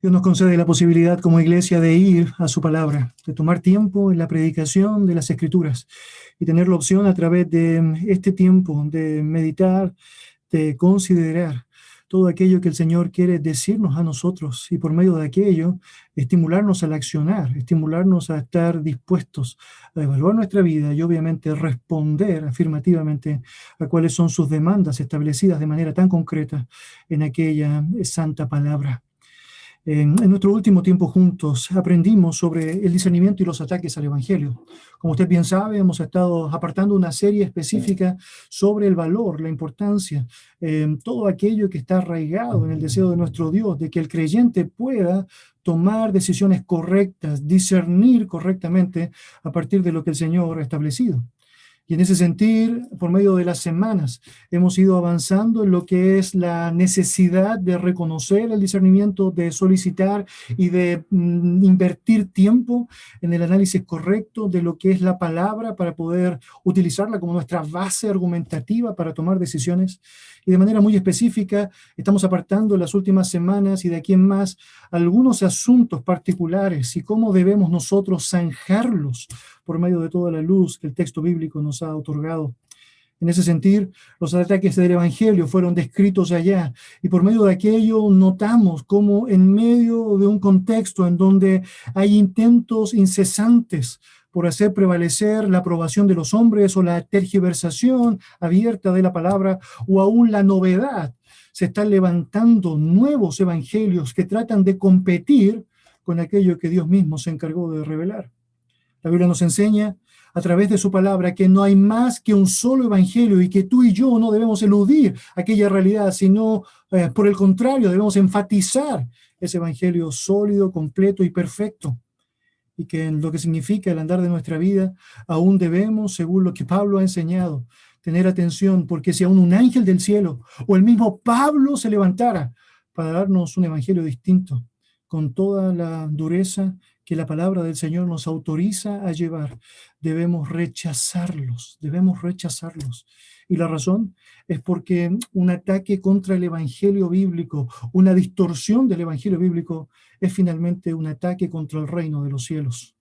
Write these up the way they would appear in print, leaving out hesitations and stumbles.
Dios nos concede la posibilidad como iglesia de ir a su palabra, de tomar tiempo en la predicación de las Escrituras y tener la opción a través de este tiempo de meditar, de considerar todo aquello que el Señor quiere decirnos a nosotros y por medio de aquello estimularnos al accionar, estimularnos a estar dispuestos a evaluar nuestra vida y obviamente responder afirmativamente a cuáles son sus demandas establecidas de manera tan concreta en aquella santa palabra. En nuestro último tiempo juntos aprendimos sobre el discernimiento y los ataques al Evangelio. Como usted bien sabe, hemos estado apartando una serie específica sobre el valor, la importancia, todo aquello que está arraigado en el deseo de nuestro Dios, de que el creyente pueda tomar decisiones correctas, discernir correctamente a partir de lo que el Señor ha establecido. Y en ese sentido, por medio de las semanas, hemos ido avanzando en lo que es la necesidad de reconocer el discernimiento, de solicitar y de invertir tiempo en el análisis correcto de lo que es la palabra para poder utilizarla como nuestra base argumentativa para tomar decisiones. Y de manera muy específica, estamos apartando en las últimas semanas y de aquí en más algunos asuntos particulares y cómo debemos nosotros zanjarlos por medio de toda la luz que el texto bíblico nos ha otorgado. En ese sentido, los ataques del Evangelio fueron descritos allá y por medio de aquello notamos cómo en medio de un contexto en donde hay intentos incesantes por hacer prevalecer la aprobación de los hombres o la tergiversación abierta de la palabra o aún la novedad, se están levantando nuevos evangelios que tratan de competir con aquello que Dios mismo se encargó de revelar. La Biblia nos enseña a través de su palabra que no hay más que un solo evangelio y que tú y yo no debemos eludir aquella realidad, sino por el contrario, debemos enfatizar ese evangelio sólido, completo y perfecto. Y que en lo que significa el andar de nuestra vida, aún debemos, según lo que Pablo ha enseñado, tener atención, porque si aún un ángel del cielo o el mismo Pablo se levantara para darnos un evangelio distinto, con toda la dureza que la palabra del Señor nos autoriza a llevar, debemos rechazarlos, debemos rechazarlos. Y la razón es porque un ataque contra el evangelio bíblico, una distorsión del evangelio bíblico, es finalmente un ataque contra el reino de los cielos.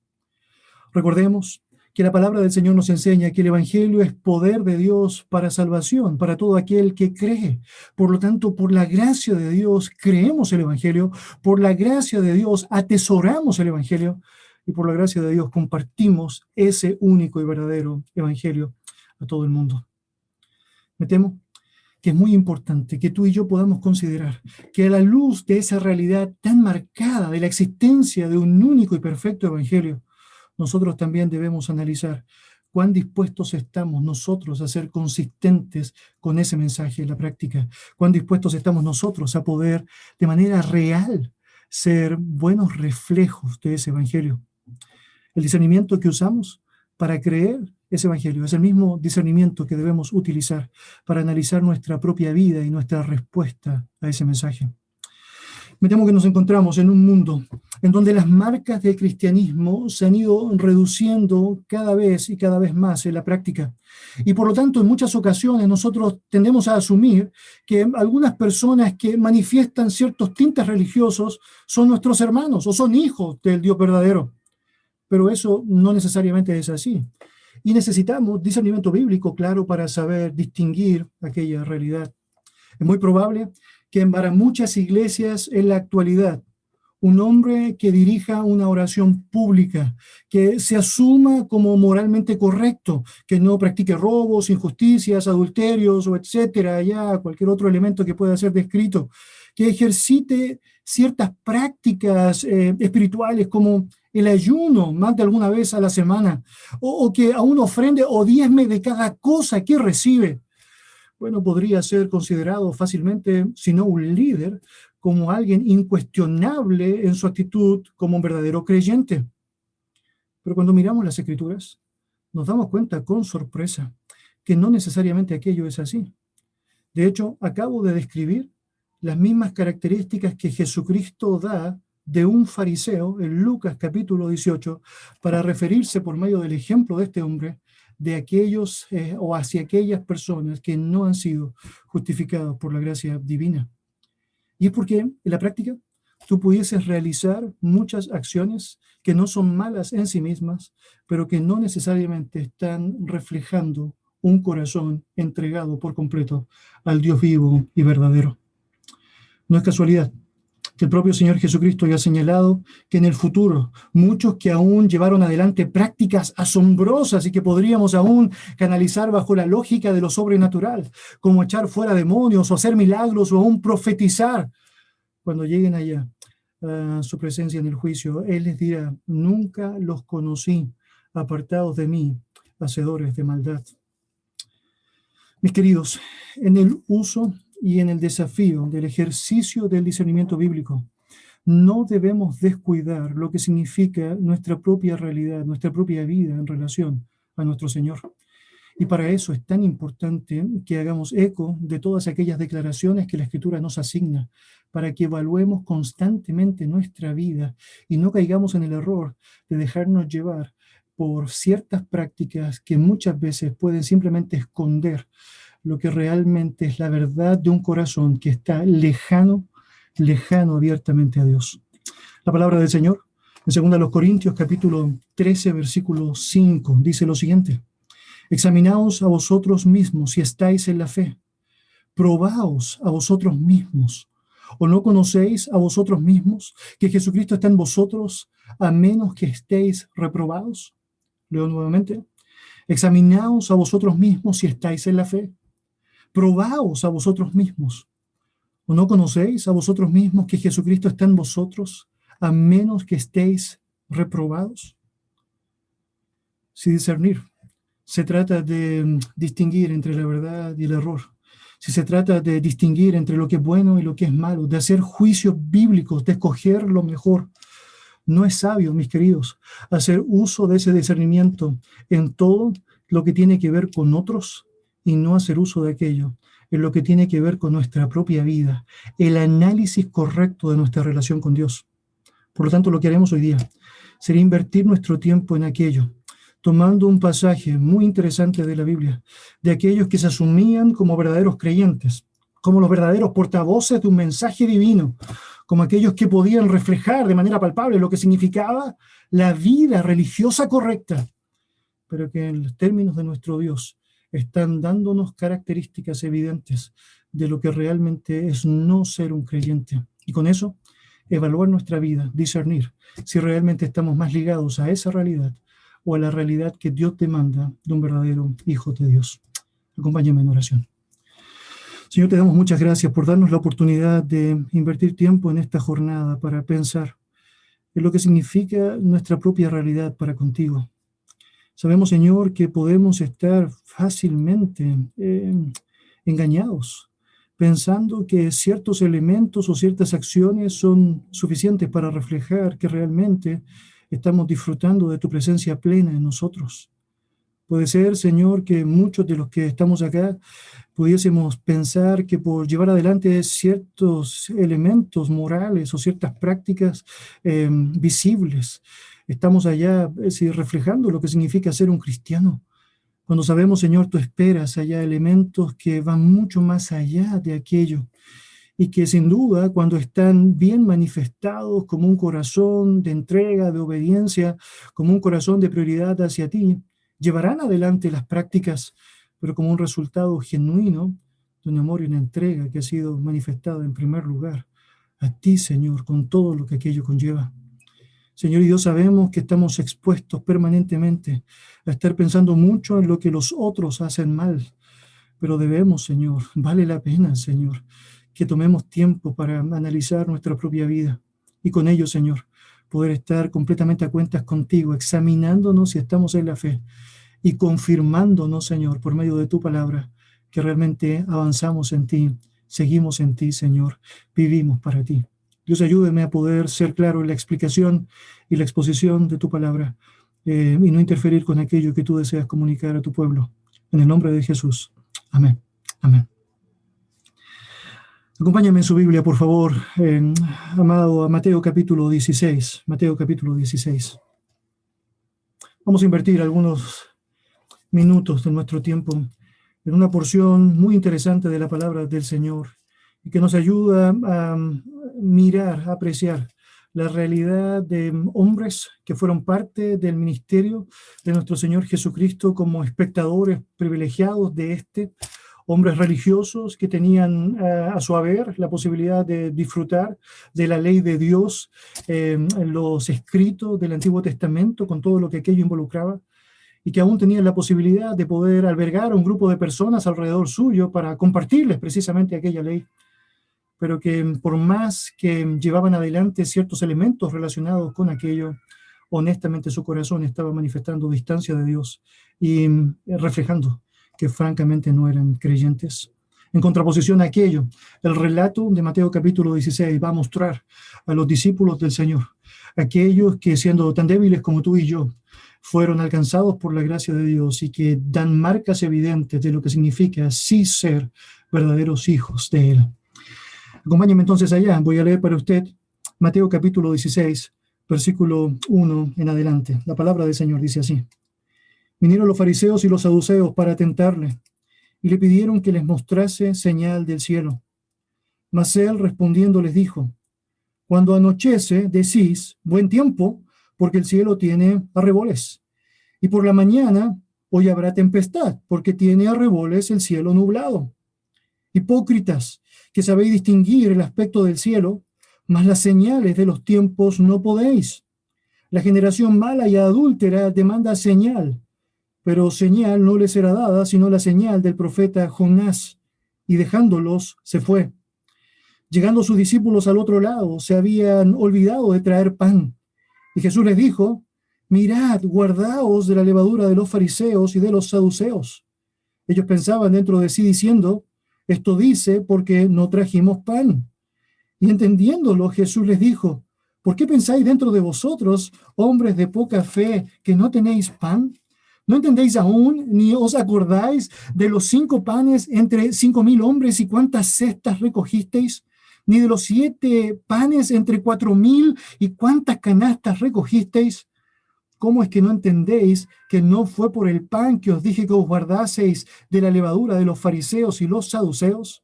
Recordemos que la palabra del Señor nos enseña que el evangelio es poder de Dios para salvación, para todo aquel que cree. Por lo tanto, por la gracia de Dios creemos el evangelio, por la gracia de Dios atesoramos el evangelio y por la gracia de Dios compartimos ese único y verdadero evangelio a todo el mundo. Me temo que es muy importante que tú y yo podamos considerar que a la luz de esa realidad tan marcada de la existencia de un único y perfecto evangelio, nosotros también debemos analizar cuán dispuestos estamos nosotros a ser consistentes con ese mensaje en la práctica, cuán dispuestos estamos nosotros a poder de manera real ser buenos reflejos de ese evangelio. El discernimiento que usamos para creer ese evangelio es el mismo discernimiento que debemos utilizar para analizar nuestra propia vida y nuestra respuesta a ese mensaje. Me temo que nos encontramos en un mundo en donde las marcas del cristianismo se han ido reduciendo cada vez y cada vez más en la práctica. Y por lo tanto, en muchas ocasiones nosotros tendemos a asumir que algunas personas que manifiestan ciertos tintes religiosos son nuestros hermanos o son hijos del Dios verdadero. Pero eso no necesariamente es así. Y necesitamos discernimiento bíblico, claro, para saber distinguir aquella realidad. Es muy probable que para muchas iglesias en la actualidad, un hombre que dirija una oración pública, que se asuma como moralmente correcto, que no practique robos, injusticias, adulterios o etcétera, ya cualquier otro elemento que pueda ser descrito, que ejercite ciertas prácticas espirituales como el ayuno más de alguna vez a la semana, o que aún ofrende o diezme de cada cosa que recibe. Bueno, podría ser considerado fácilmente, si no un líder, como alguien incuestionable en su actitud como un verdadero creyente. Pero cuando miramos las Escrituras, nos damos cuenta con sorpresa que no necesariamente aquello es así. De hecho, acabo de describir las mismas características que Jesucristo da de un fariseo en Lucas capítulo 18 para referirse por medio del ejemplo de este hombre de aquellos o hacia aquellas personas que no han sido justificados por la gracia divina. Y es porque en la práctica tú pudieses realizar muchas acciones que no son malas en sí mismas, pero que no necesariamente están reflejando un corazón entregado por completo al Dios vivo y verdadero. No es casualidad que el propio Señor Jesucristo haya señalado que en el futuro muchos que aún llevaron adelante prácticas asombrosas y que podríamos aún canalizar bajo la lógica de lo sobrenatural, como echar fuera demonios o hacer milagros o aún profetizar, cuando lleguen allá a su presencia en el juicio, Él les dirá: nunca los conocí, apartados de mí, hacedores de maldad. Mis queridos, en el uso y en el desafío del ejercicio del discernimiento bíblico, no debemos descuidar lo que significa nuestra propia realidad, nuestra propia vida en relación a nuestro Señor. Y para eso es tan importante que hagamos eco de todas aquellas declaraciones que la Escritura nos asigna, para que evaluemos constantemente nuestra vida y no caigamos en el error de dejarnos llevar por ciertas prácticas que muchas veces pueden simplemente esconder lo que realmente es la verdad de un corazón que está lejano abiertamente a Dios. La palabra del Señor, en 2 Corintios capítulo 13, versículo 5, dice lo siguiente: examinaos a vosotros mismos si estáis en la fe. Probaos a vosotros mismos. ¿O no conocéis a vosotros mismos que Jesucristo está en vosotros, a menos que estéis reprobados? Leo nuevamente. Examinaos a vosotros mismos si estáis en la fe. Probaos a vosotros mismos. ¿O no conocéis a vosotros mismos que Jesucristo está en vosotros, a menos que estéis reprobados? Si discernir se trata de distinguir entre la verdad y el error, si se trata de distinguir entre lo que es bueno y lo que es malo, de hacer juicios bíblicos, de escoger lo mejor, no es sabio, mis queridos, hacer uso de ese discernimiento en todo lo que tiene que ver con otros y no hacer uso de aquello en lo que tiene que ver con nuestra propia vida, el análisis correcto de nuestra relación con Dios. Por lo tanto, lo que haremos hoy día sería invertir nuestro tiempo en aquello, tomando un pasaje muy interesante de la Biblia, de aquellos que se asumían como verdaderos creyentes, como los verdaderos portavoces de un mensaje divino, como aquellos que podían reflejar de manera palpable lo que significaba la vida religiosa correcta, pero que en los términos de nuestro Dios están dándonos características evidentes de lo que realmente es no ser un creyente. Y con eso, evaluar nuestra vida, discernir si realmente estamos más ligados a esa realidad o a la realidad que Dios demanda de un verdadero hijo de Dios. Acompáñame en oración. Señor, te damos muchas gracias por darnos la oportunidad de invertir tiempo en esta jornada para pensar en lo que significa nuestra propia realidad para contigo. Sabemos, Señor, que podemos estar fácilmente engañados, pensando que ciertos elementos o ciertas acciones son suficientes para reflejar que realmente estamos disfrutando de tu presencia plena en nosotros. Puede ser, Señor, que muchos de los que estamos acá pudiésemos pensar que por llevar adelante ciertos elementos morales o ciertas prácticas visibles, estamos allá reflejando lo que significa ser un cristiano. Cuando sabemos, Señor, tú esperas allá elementos que van mucho más allá de aquello y que sin duda, cuando están bien manifestados como un corazón de entrega, de obediencia, como un corazón de prioridad hacia ti, llevarán adelante las prácticas, pero como un resultado genuino de un amor y una entrega que ha sido manifestado en primer lugar a ti, Señor, con todo lo que aquello conlleva. Señor y Dios, sabemos que estamos expuestos permanentemente a estar pensando mucho en lo que los otros hacen mal, pero debemos, Señor, vale la pena, Señor, que tomemos tiempo para analizar nuestra propia vida y con ello, Señor, poder estar completamente a cuentas contigo, examinándonos si estamos en la fe y confirmándonos, Señor, por medio de tu palabra, que realmente avanzamos en ti, seguimos en ti, Señor, vivimos para ti. Dios, ayúdeme a poder ser claro en la explicación y la exposición de tu palabra y no interferir con aquello que tú deseas comunicar a tu pueblo. En el nombre de Jesús. Amén. Amén. Acompáñame en su Biblia, por favor, amado, a Mateo capítulo 16. Mateo capítulo 16. Vamos a invertir algunos minutos de nuestro tiempo en una porción muy interesante de la palabra del Señor y que nos ayuda a mirar, a apreciar la realidad de hombres que fueron parte del ministerio de nuestro Señor Jesucristo como espectadores privilegiados de hombres religiosos que tenían a su haber la posibilidad de disfrutar de la ley de Dios, los escritos del Antiguo Testamento, con todo lo que aquello involucraba, y que aún tenían la posibilidad de poder albergar a un grupo de personas alrededor suyo para compartirles precisamente aquella ley, pero que por más que llevaban adelante ciertos elementos relacionados con aquello, honestamente su corazón estaba manifestando distancia de Dios y reflejando que francamente no eran creyentes. En contraposición a aquello, el relato de Mateo capítulo 16 va a mostrar a los discípulos del Señor, aquellos que siendo tan débiles como tú y yo, fueron alcanzados por la gracia de Dios y que dan marcas evidentes de lo que significa sí ser verdaderos hijos de Él. Acompáñeme entonces allá, voy a leer para usted Mateo capítulo 16, versículo 1 en adelante. La palabra del Señor dice así: Vinieron los fariseos y los saduceos para tentarle, y le pidieron que les mostrase señal del cielo. Mas él respondiendo les dijo: Cuando anochece, decís, buen tiempo, porque el cielo tiene arreboles. Y por la mañana, hoy habrá tempestad, porque tiene arreboles el cielo nublado. Hipócritas, que sabéis distinguir el aspecto del cielo, mas las señales de los tiempos no podéis. La generación mala y adúltera demanda señal, pero señal no les será dada, sino la señal del profeta Jonás. Y dejándolos, se fue. Llegando sus discípulos al otro lado, se habían olvidado de traer pan. Y Jesús les dijo: Mirad, guardaos de la levadura de los fariseos y de los saduceos. Ellos pensaban dentro de sí diciendo: Esto dice porque no trajimos pan. Y entendiéndolo, Jesús les dijo: ¿Por qué pensáis dentro de vosotros, hombres de poca fe, que no tenéis pan? ¿No entendéis aún, ni os acordáis de los 5 panes entre 5,000 hombres y cuántas cestas recogisteis? ¿Ni de los 7 panes entre 4,000 y cuántas canastas recogisteis? ¿Cómo es que no entendéis que no fue por el pan que os dije que os guardaseis de la levadura de los fariseos y los saduceos?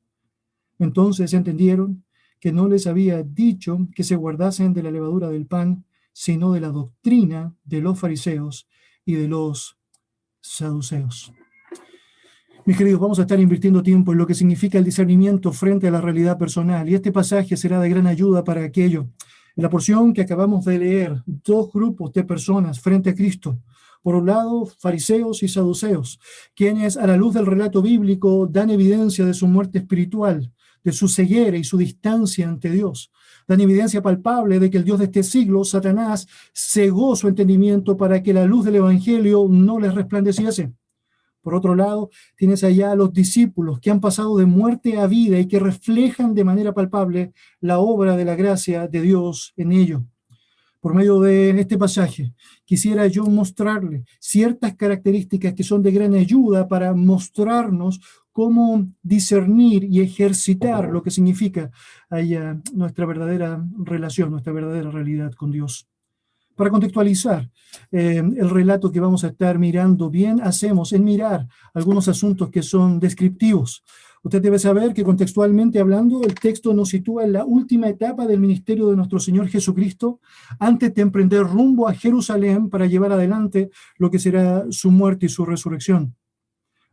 Entonces entendieron que no les había dicho que se guardasen de la levadura del pan, sino de la doctrina de los fariseos y de los saduceos. Mis queridos, vamos a estar invirtiendo tiempo en lo que significa el discernimiento frente a la realidad personal, y este pasaje será de gran ayuda para aquello. En la porción que acabamos de leer, 2 grupos de personas frente a Cristo. Por un lado, fariseos y saduceos, quienes a la luz del relato bíblico dan evidencia de su muerte espiritual, de su ceguera y su distancia ante Dios. Dan evidencia palpable de que el Dios de este siglo, Satanás, cegó su entendimiento para que la luz del Evangelio no les resplandeciese. Por otro lado, tienes allá a los discípulos que han pasado de muerte a vida y que reflejan de manera palpable la obra de la gracia de Dios en ellos. Por medio de este pasaje, quisiera yo mostrarle ciertas características que son de gran ayuda para mostrarnos cómo discernir y ejercitar lo que significa allá nuestra verdadera relación, nuestra verdadera realidad con Dios. Para contextualizar el relato que vamos a estar mirando, bien hacemos en mirar algunos asuntos que son descriptivos. Usted debe saber que contextualmente hablando, el texto nos sitúa en la última etapa del ministerio de nuestro Señor Jesucristo, antes de emprender rumbo a Jerusalén para llevar adelante lo que será su muerte y su resurrección.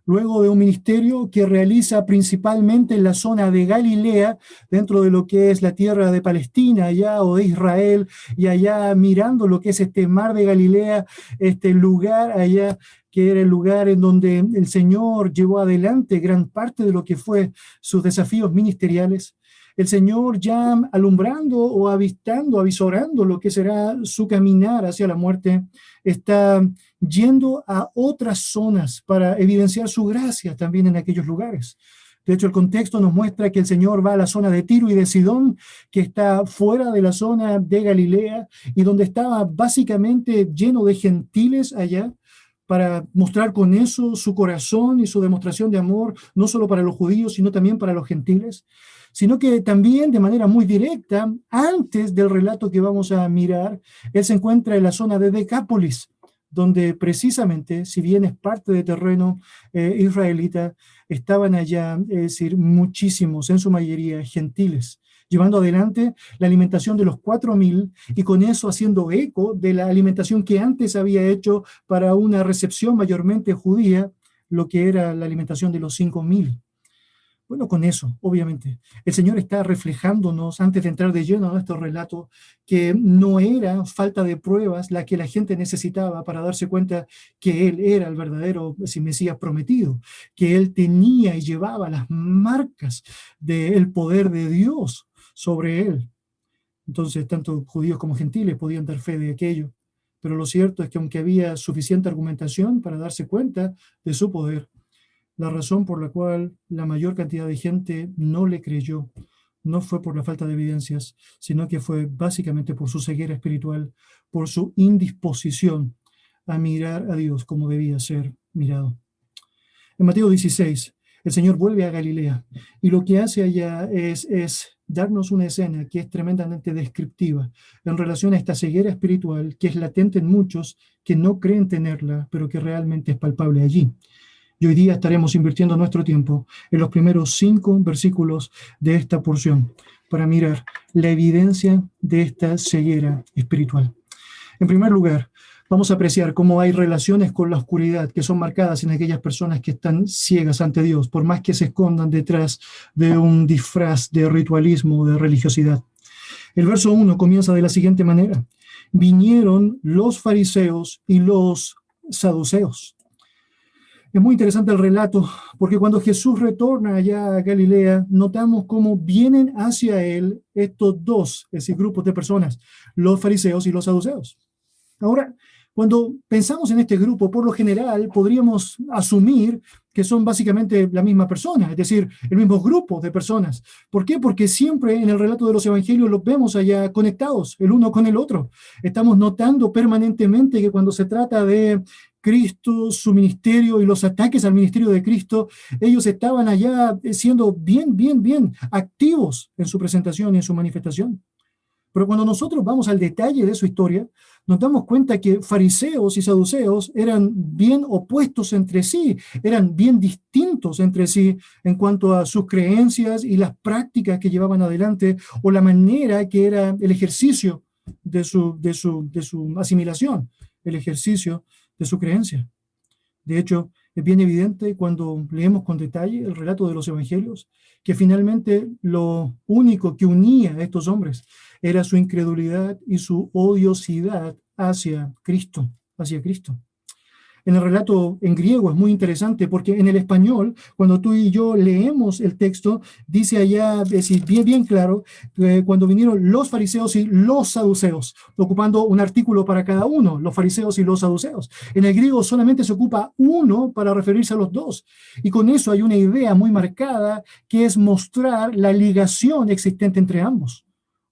Luego de un ministerio que realiza principalmente en la zona de Galilea, dentro de lo que es la tierra de Palestina allá, o de Israel, y allá mirando lo que es este mar de Galilea, este lugar allá, que era el lugar en donde el Señor llevó adelante gran parte de lo que fue sus desafíos ministeriales. El Señor ya alumbrando o avistando, avisorando lo que será su caminar hacia la muerte, está yendo a otras zonas para evidenciar su gracia también en aquellos lugares. De hecho, el contexto nos muestra que el Señor va a la zona de Tiro y de Sidón, que está fuera de la zona de Galilea y donde estaba básicamente lleno de gentiles allá, para mostrar con eso su corazón y su demostración de amor, no solo para los judíos, sino también para los gentiles, sino que también de manera muy directa, antes del relato que vamos a mirar, él se encuentra en la zona de Decápolis, donde precisamente, si bien es parte de terreno israelita, estaban allá, es decir, muchísimos, en su mayoría gentiles, llevando adelante la alimentación de los 4.000 y con eso haciendo eco de la alimentación que antes había hecho para una recepción mayormente judía, lo que era la alimentación de los 5.000. Bueno, con eso, obviamente, el Señor está reflejándonos, antes de entrar de lleno a nuestro relato, que no era falta de pruebas la que la gente necesitaba para darse cuenta que Él era el verdadero Mesías prometido, que Él tenía y llevaba las marcas del poder de Dios sobre Él. Entonces, tanto judíos como gentiles podían dar fe de aquello. Pero lo cierto es que aunque había suficiente argumentación para darse cuenta de su poder, la razón por la cual la mayor cantidad de gente no le creyó no fue por la falta de evidencias, sino que fue básicamente por su ceguera espiritual, por su indisposición a mirar a Dios como debía ser mirado. En Mateo 16, el Señor vuelve a Galilea y lo que hace allá es darnos una escena que es tremendamente descriptiva en relación a esta ceguera espiritual que es latente en muchos que no creen tenerla, pero que realmente es palpable allí. Y hoy día estaremos invirtiendo nuestro tiempo en los primeros 5 versículos de esta porción para mirar la evidencia de esta ceguera espiritual. En primer lugar, vamos a apreciar cómo hay relaciones con la oscuridad que son marcadas en aquellas personas que están ciegas ante Dios, por más que se escondan detrás de un disfraz de ritualismo o de religiosidad. El verso 1 comienza de la siguiente manera: vinieron los fariseos y los saduceos. Es muy interesante el relato, porque cuando Jesús retorna allá a Galilea, notamos cómo vienen hacia él estos dos, es decir, grupos de personas, los fariseos y los saduceos. Ahora, cuando pensamos en este grupo, por lo general podríamos asumir que son básicamente la misma persona, es decir, el mismo grupo de personas. ¿Por qué? Porque siempre en el relato de los evangelios los vemos allá conectados, el uno con el otro. Estamos notando permanentemente que cuando se trata de Cristo, su ministerio y los ataques al ministerio de Cristo, ellos estaban allá siendo bien activos en su presentación y en su manifestación. Pero cuando nosotros vamos al detalle de su historia, nos damos cuenta que fariseos y saduceos eran bien opuestos entre sí, eran bien distintos entre sí en cuanto a sus creencias y las prácticas que llevaban adelante o la manera que era el ejercicio de su asimilación, el ejercicio de su creencia. De hecho, es bien evidente cuando leemos con detalle el relato de los evangelios que finalmente lo único que unía a estos hombres era su incredulidad y su odiosidad hacia Cristo, hacia Cristo. En el relato en griego es muy interesante porque en el español, cuando tú y yo leemos el texto, dice allá, es decir, bien claro, cuando vinieron los fariseos y los saduceos, ocupando un artículo para cada uno, los fariseos y los saduceos. En el griego solamente se ocupa uno para referirse a los dos. Y con eso hay una idea muy marcada que es mostrar la ligación existente entre ambos.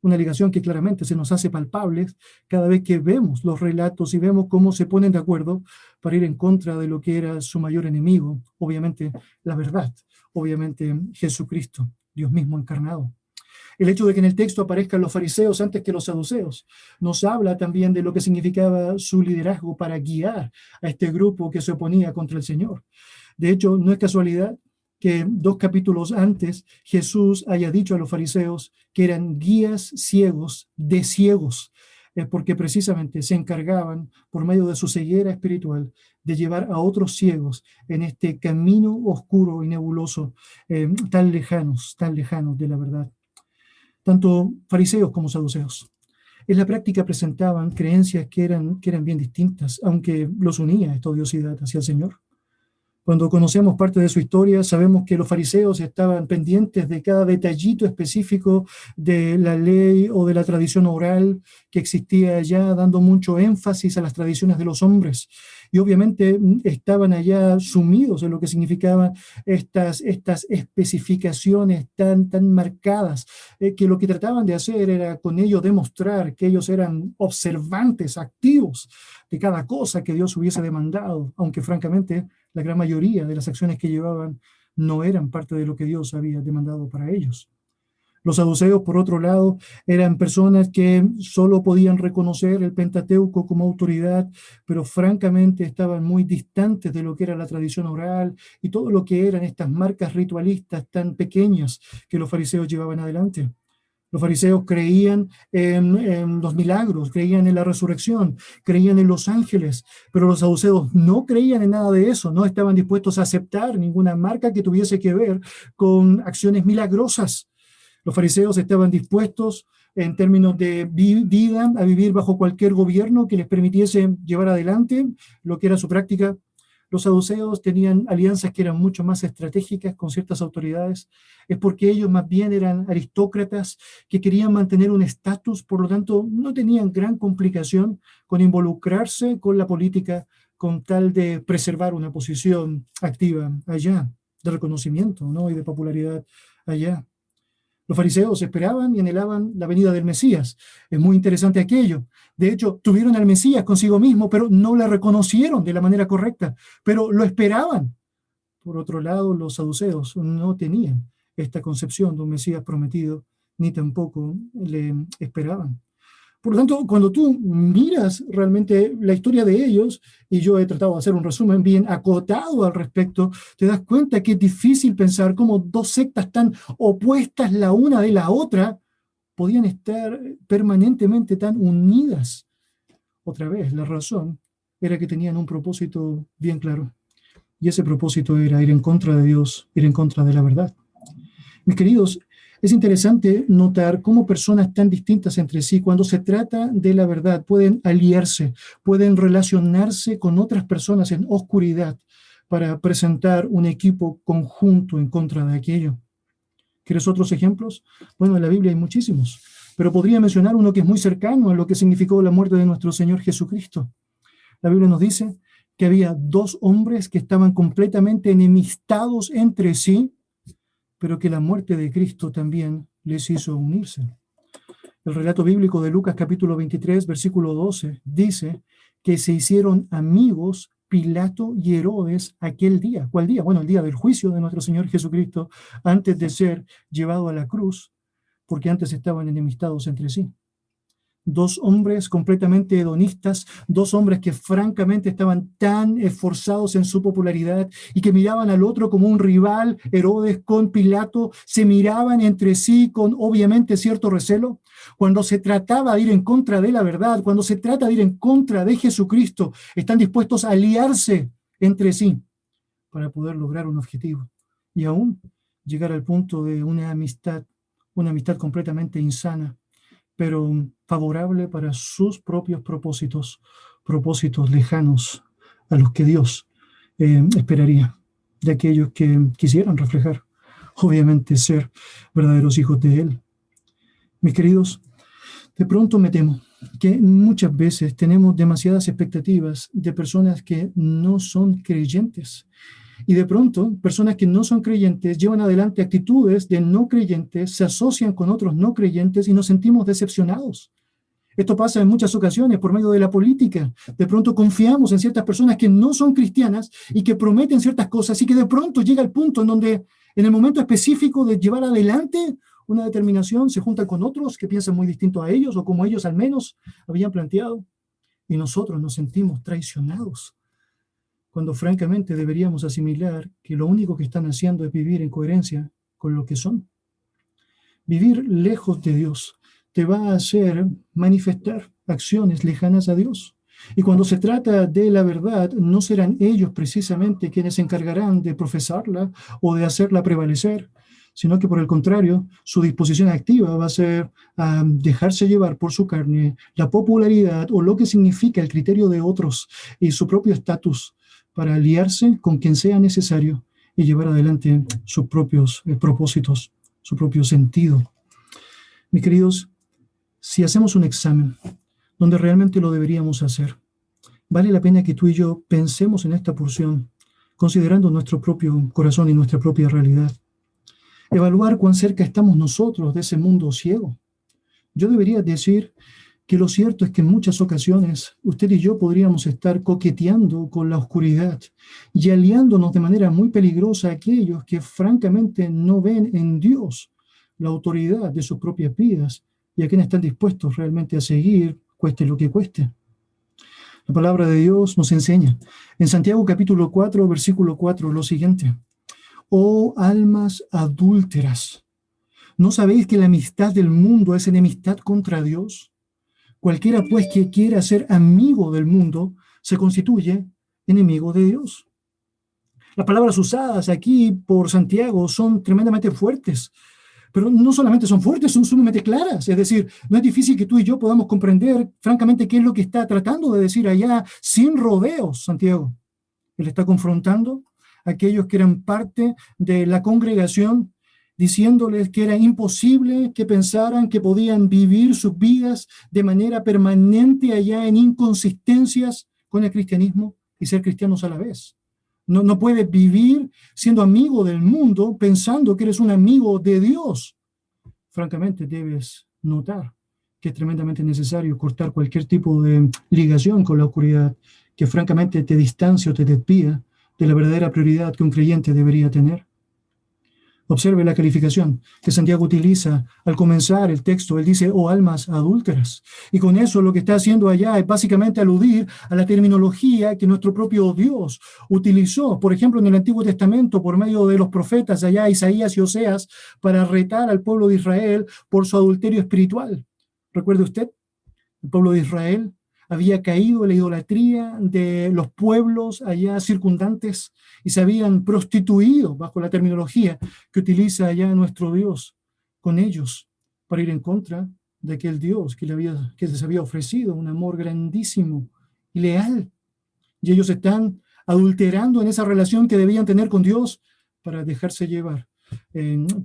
Una ligación que claramente se nos hace palpable cada vez que vemos los relatos y vemos cómo se ponen de acuerdo para ir en contra de lo que era su mayor enemigo, obviamente la verdad, obviamente Jesucristo, Dios mismo encarnado. El hecho de que en el texto aparezcan los fariseos antes que los saduceos nos habla también de lo que significaba su liderazgo para guiar a este grupo que se oponía contra el Señor. De hecho, no es casualidad que 2 capítulos antes Jesús haya dicho a los fariseos que eran guías ciegos de ciegos, porque precisamente se encargaban, por medio de su ceguera espiritual, de llevar a otros ciegos en este camino oscuro y nebuloso, tan lejanos de la verdad. Tanto fariseos como saduceos. En la práctica presentaban creencias que eran bien distintas, aunque los unía esta odiosidad hacia el Señor. Cuando conocemos parte de su historia, sabemos que los fariseos estaban pendientes de cada detallito específico de la ley o de la tradición oral que existía allá, dando mucho énfasis a las tradiciones de los hombres. Y obviamente estaban allá sumidos en lo que significaban estas especificaciones tan marcadas, que lo que trataban de hacer era con ello demostrar que ellos eran observantes, activos de cada cosa que Dios hubiese demandado, aunque francamente la gran mayoría de las acciones que llevaban no eran parte de lo que Dios había demandado para ellos. Los saduceos, por otro lado, eran personas que solo podían reconocer el Pentateuco como autoridad, pero francamente estaban muy distantes de lo que era la tradición oral y todo lo que eran estas marcas ritualistas tan pequeñas que los fariseos llevaban adelante. Los fariseos creían en los milagros, creían en la resurrección, creían en los ángeles, pero los saduceos no creían en nada de eso, no estaban dispuestos a aceptar ninguna marca que tuviese que ver con acciones milagrosas. Los fariseos estaban dispuestos, en términos de vida, a vivir bajo cualquier gobierno que les permitiese llevar adelante lo que era su práctica. Los saduceos tenían alianzas que eran mucho más estratégicas con ciertas autoridades. Es porque ellos más bien eran aristócratas que querían mantener un estatus, por lo tanto no tenían gran complicación con involucrarse con la política con tal de preservar una posición activa allá, de reconocimiento, ¿no? Y de popularidad allá. Los fariseos esperaban y anhelaban la venida del Mesías. Es muy interesante aquello. De hecho, tuvieron al Mesías consigo mismo, pero no le reconocieron de la manera correcta, pero lo esperaban. Por otro lado, los saduceos no tenían esta concepción de un Mesías prometido, ni tampoco le esperaban. Por lo tanto, cuando tú miras realmente la historia de ellos, y yo he tratado de hacer un resumen bien acotado al respecto, te das cuenta que es difícil pensar cómo dos sectas tan opuestas la una de la otra podían estar permanentemente tan unidas. Otra vez, la razón era que tenían un propósito bien claro. Y ese propósito era ir en contra de Dios, ir en contra de la verdad. Mis queridos, es interesante notar cómo personas tan distintas entre sí, cuando se trata de la verdad, pueden aliarse, pueden relacionarse con otras personas en oscuridad para presentar un equipo conjunto en contra de aquello. ¿Quieres otros ejemplos? Bueno, en la Biblia hay muchísimos, pero podría mencionar uno que es muy cercano a lo que significó la muerte de nuestro Señor Jesucristo. La Biblia nos dice que había dos hombres que estaban completamente enemistados entre sí, pero que la muerte de Cristo también les hizo unirse. El relato bíblico de Lucas capítulo 23, versículo 12, dice que se hicieron amigos Pilato y Herodes aquel día. ¿Cuál día? Bueno, el día del juicio de nuestro Señor Jesucristo, antes de ser llevado a la cruz, porque antes estaban enemistados entre sí. Dos hombres completamente hedonistas, dos hombres que francamente estaban tan esforzados en su popularidad y que miraban al otro como un rival. Herodes con Pilato se miraban entre sí con obviamente cierto recelo. Cuando se trataba de ir en contra de la verdad, cuando se trata de ir en contra de Jesucristo, están dispuestos a aliarse entre sí para poder lograr un objetivo y aún llegar al punto de una amistad completamente insana, pero favorable para sus propios propósitos, propósitos lejanos a los que Dios esperaría de aquellos que quisieran reflejar, obviamente, ser verdaderos hijos de Él. Mis queridos, de pronto me temo que muchas veces tenemos demasiadas expectativas de personas que no son creyentes. Y de pronto, personas que no son creyentes llevan adelante actitudes de no creyentes, se asocian con otros no creyentes y nos sentimos decepcionados. Esto pasa en muchas ocasiones por medio de la política. De pronto confiamos en ciertas personas que no son cristianas y que prometen ciertas cosas y que de pronto llega el punto en donde, en el momento específico de llevar adelante una determinación, se juntan con otros que piensan muy distinto a ellos o como ellos al menos habían planteado. Y nosotros nos sentimos traicionados, cuando francamente deberíamos asimilar que lo único que están haciendo es vivir en coherencia con lo que son. Vivir lejos de Dios te va a hacer manifestar acciones lejanas a Dios. Y cuando se trata de la verdad, no serán ellos precisamente quienes se encargarán de profesarla o de hacerla prevalecer, sino que por el contrario, su disposición activa va a ser dejarse llevar por su carne, la popularidad o lo que significa el criterio de otros y su propio estatus, para aliarse con quien sea necesario y llevar adelante sus propios propósitos, su propio sentido. Mis queridos, si hacemos un examen donde realmente lo deberíamos hacer, vale la pena que tú y yo pensemos en esta porción, considerando nuestro propio corazón y nuestra propia realidad. Evaluar cuán cerca estamos nosotros de ese mundo ciego. Yo debería decir que lo cierto es que en muchas ocasiones usted y yo podríamos estar coqueteando con la oscuridad y aliándonos de manera muy peligrosa a aquellos que francamente no ven en Dios la autoridad de sus propias vidas y a quienes están dispuestos realmente a seguir, cueste lo que cueste. La palabra de Dios nos enseña en Santiago capítulo 4, versículo 4, lo siguiente: oh almas adúlteras, ¿no sabéis que la amistad del mundo es enemistad contra Dios? Cualquiera pues que quiera ser amigo del mundo se constituye enemigo de Dios. Las palabras usadas aquí por Santiago son tremendamente fuertes, pero no solamente son fuertes, son sumamente claras. Es decir, no es difícil que tú y yo podamos comprender francamente qué es lo que está tratando de decir allá sin rodeos Santiago. Él está confrontando a aquellos que eran parte de la congregación, diciéndoles que era imposible que pensaran que podían vivir sus vidas de manera permanente allá en inconsistencias con el cristianismo y ser cristianos a la vez. No puedes vivir siendo amigo del mundo pensando que eres un amigo de Dios. Francamente, debes notar que es tremendamente necesario cortar cualquier tipo de ligación con la oscuridad que francamente te distancia o te desvía de la verdadera prioridad que un creyente debería tener. Observe la calificación que Santiago utiliza al comenzar el texto. Él dice, oh almas adúlteras. Y con eso lo que está haciendo allá es básicamente aludir a la terminología que nuestro propio Dios utilizó, por ejemplo, en el Antiguo Testamento, por medio de los profetas allá, Isaías y Oseas, para retar al pueblo de Israel por su adulterio espiritual. ¿Recuerde usted? El pueblo de Israel había caído en la idolatría de los pueblos allá circundantes y se habían prostituido bajo la terminología que utiliza allá nuestro Dios con ellos para ir en contra de aquel Dios que les había ofrecido un amor grandísimo y leal. Y ellos están adulterando en esa relación que debían tener con Dios para dejarse llevar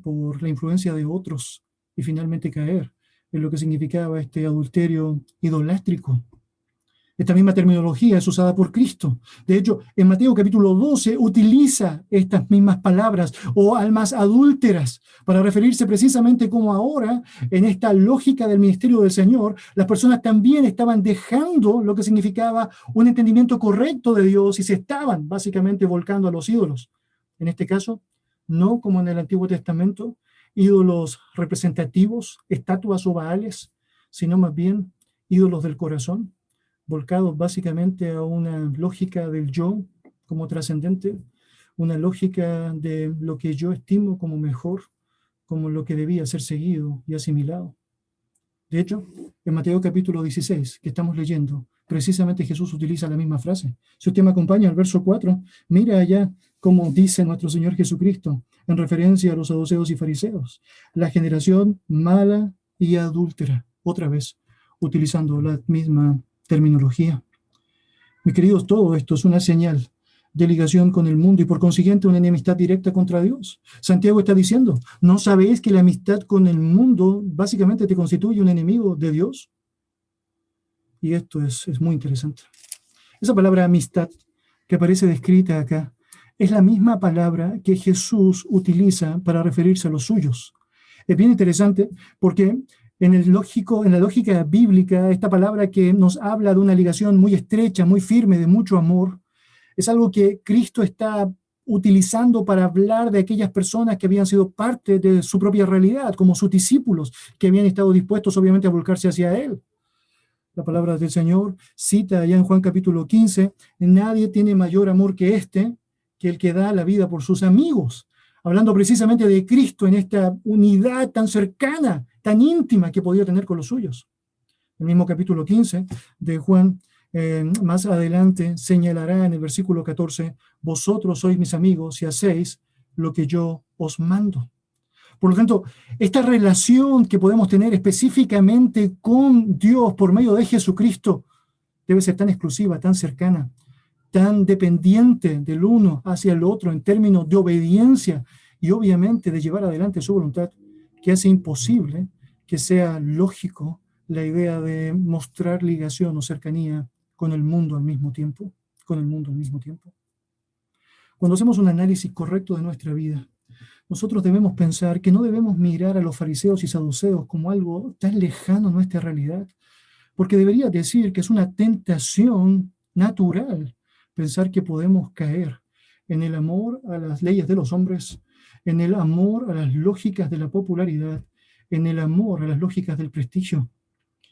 por la influencia de otros y finalmente caer en lo que significaba este adulterio idolátrico. Esta misma terminología es usada por Cristo. De hecho, en Mateo capítulo 12 utiliza estas mismas palabras, o almas adúlteras, para referirse precisamente como ahora, en esta lógica del ministerio del Señor, las personas también estaban dejando lo que significaba un entendimiento correcto de Dios y se estaban básicamente volcando a los ídolos. En este caso, no como en el Antiguo Testamento, ídolos representativos, estatuas o baales, sino más bien ídolos del corazón, volcados básicamente a una lógica del yo como trascendente, una lógica de lo que yo estimo como mejor, como lo que debía ser seguido y asimilado. De hecho, en Mateo capítulo 16, que estamos leyendo, precisamente Jesús utiliza la misma frase. Si usted me acompaña al verso 4, mira allá cómo dice nuestro Señor Jesucristo en referencia a los saduceos y fariseos, la generación mala y adúltera, otra vez, utilizando la misma terminología. Mis queridos, todo esto es una señal de ligación con el mundo y por consiguiente una enemistad directa contra Dios. Santiago está diciendo, ¿no sabéis que la amistad con el mundo básicamente te constituye un enemigo de Dios? Y esto es muy interesante. Esa palabra amistad que aparece descrita acá es la misma palabra que Jesús utiliza para referirse a los suyos. Es bien interesante porque en la lógica bíblica, esta palabra que nos habla de una ligación muy estrecha, muy firme, de mucho amor, es algo que Cristo está utilizando para hablar de aquellas personas que habían sido parte de su propia realidad, como sus discípulos, que habían estado dispuestos obviamente a volcarse hacia Él. La palabra del Señor cita allá en Juan capítulo 15, nadie tiene mayor amor que el que da la vida por sus amigos. Hablando precisamente de Cristo en esta unidad tan cercana, tan íntima que podía tener con los suyos. El mismo capítulo 15 de Juan, más adelante, señalará en el versículo 14, vosotros sois mis amigos y hacéis lo que yo os mando. Por lo tanto, esta relación que podemos tener específicamente con Dios por medio de Jesucristo debe ser tan exclusiva, tan cercana, tan dependiente del uno hacia el otro en términos de obediencia y obviamente de llevar adelante su voluntad, que hace imposible que sea lógico la idea de mostrar ligación o cercanía con el mundo al mismo tiempo, Cuando hacemos un análisis correcto de nuestra vida, nosotros debemos pensar que no debemos mirar a los fariseos y saduceos como algo tan lejano a nuestra realidad, porque debería decir que es una tentación natural pensar que podemos caer en el amor a las leyes de los hombres, en el amor a las lógicas de la popularidad, en el amor a las lógicas del prestigio.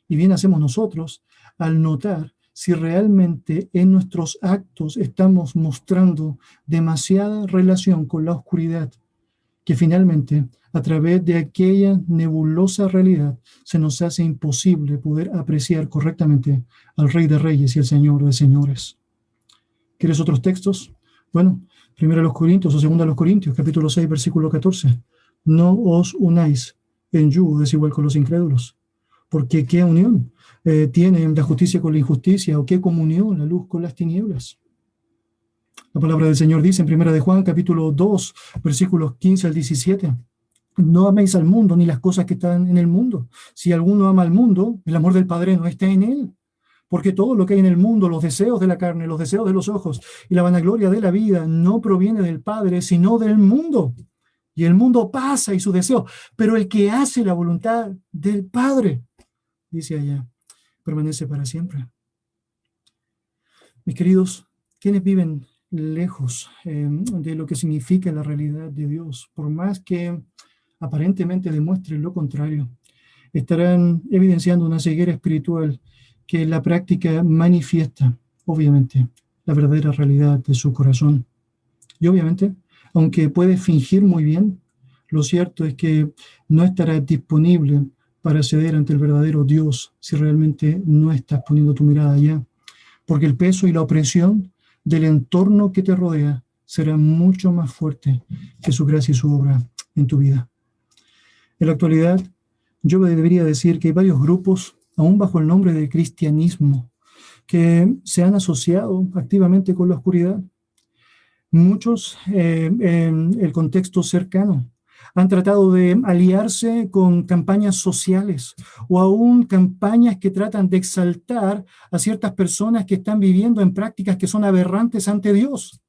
Y bien hacemos nosotros al notar si realmente en nuestros actos estamos mostrando demasiada relación con la oscuridad, que finalmente, a través de aquella nebulosa realidad, se nos hace imposible poder apreciar correctamente al Rey de Reyes y al Señor de Señores. ¿Quieres otros textos? Bueno, 1 Corintios o 2 Corintios, capítulo 6, versículo 14. No os unáis en yugo desigual con los incrédulos. Porque ¿qué unión tiene la justicia con la injusticia? ¿O qué comunión la luz con las tinieblas? La palabra del Señor dice en 1 de Juan, capítulo 2, versículos 15 al 17. No améis al mundo ni las cosas que están en el mundo. Si alguno ama al mundo, el amor del Padre no está en él. Porque todo lo que hay en el mundo, los deseos de la carne, los deseos de los ojos y la vanagloria de la vida, no proviene del Padre, sino del mundo. Y el mundo pasa y sus deseos, pero el que hace la voluntad del Padre, dice allá, permanece para siempre. Mis queridos, quienes viven lejos de lo que significa la realidad de Dios, por más que aparentemente demuestren lo contrario, estarán evidenciando una ceguera espiritual que en la práctica manifiesta, obviamente, la verdadera realidad de su corazón. Y obviamente, aunque puede fingir muy bien, lo cierto es que no estará disponible para ceder ante el verdadero Dios si realmente no estás poniendo tu mirada allá. Porque el peso y la opresión del entorno que te rodea será mucho más fuerte que su gracia y su obra en tu vida. En la actualidad, yo debería decir que hay varios grupos, aún bajo el nombre de cristianismo, que se han asociado activamente con la oscuridad. Muchos, en el contexto cercano, han tratado de aliarse con campañas sociales o aún campañas que tratan de exaltar a ciertas personas que están viviendo en prácticas que son aberrantes ante Dios.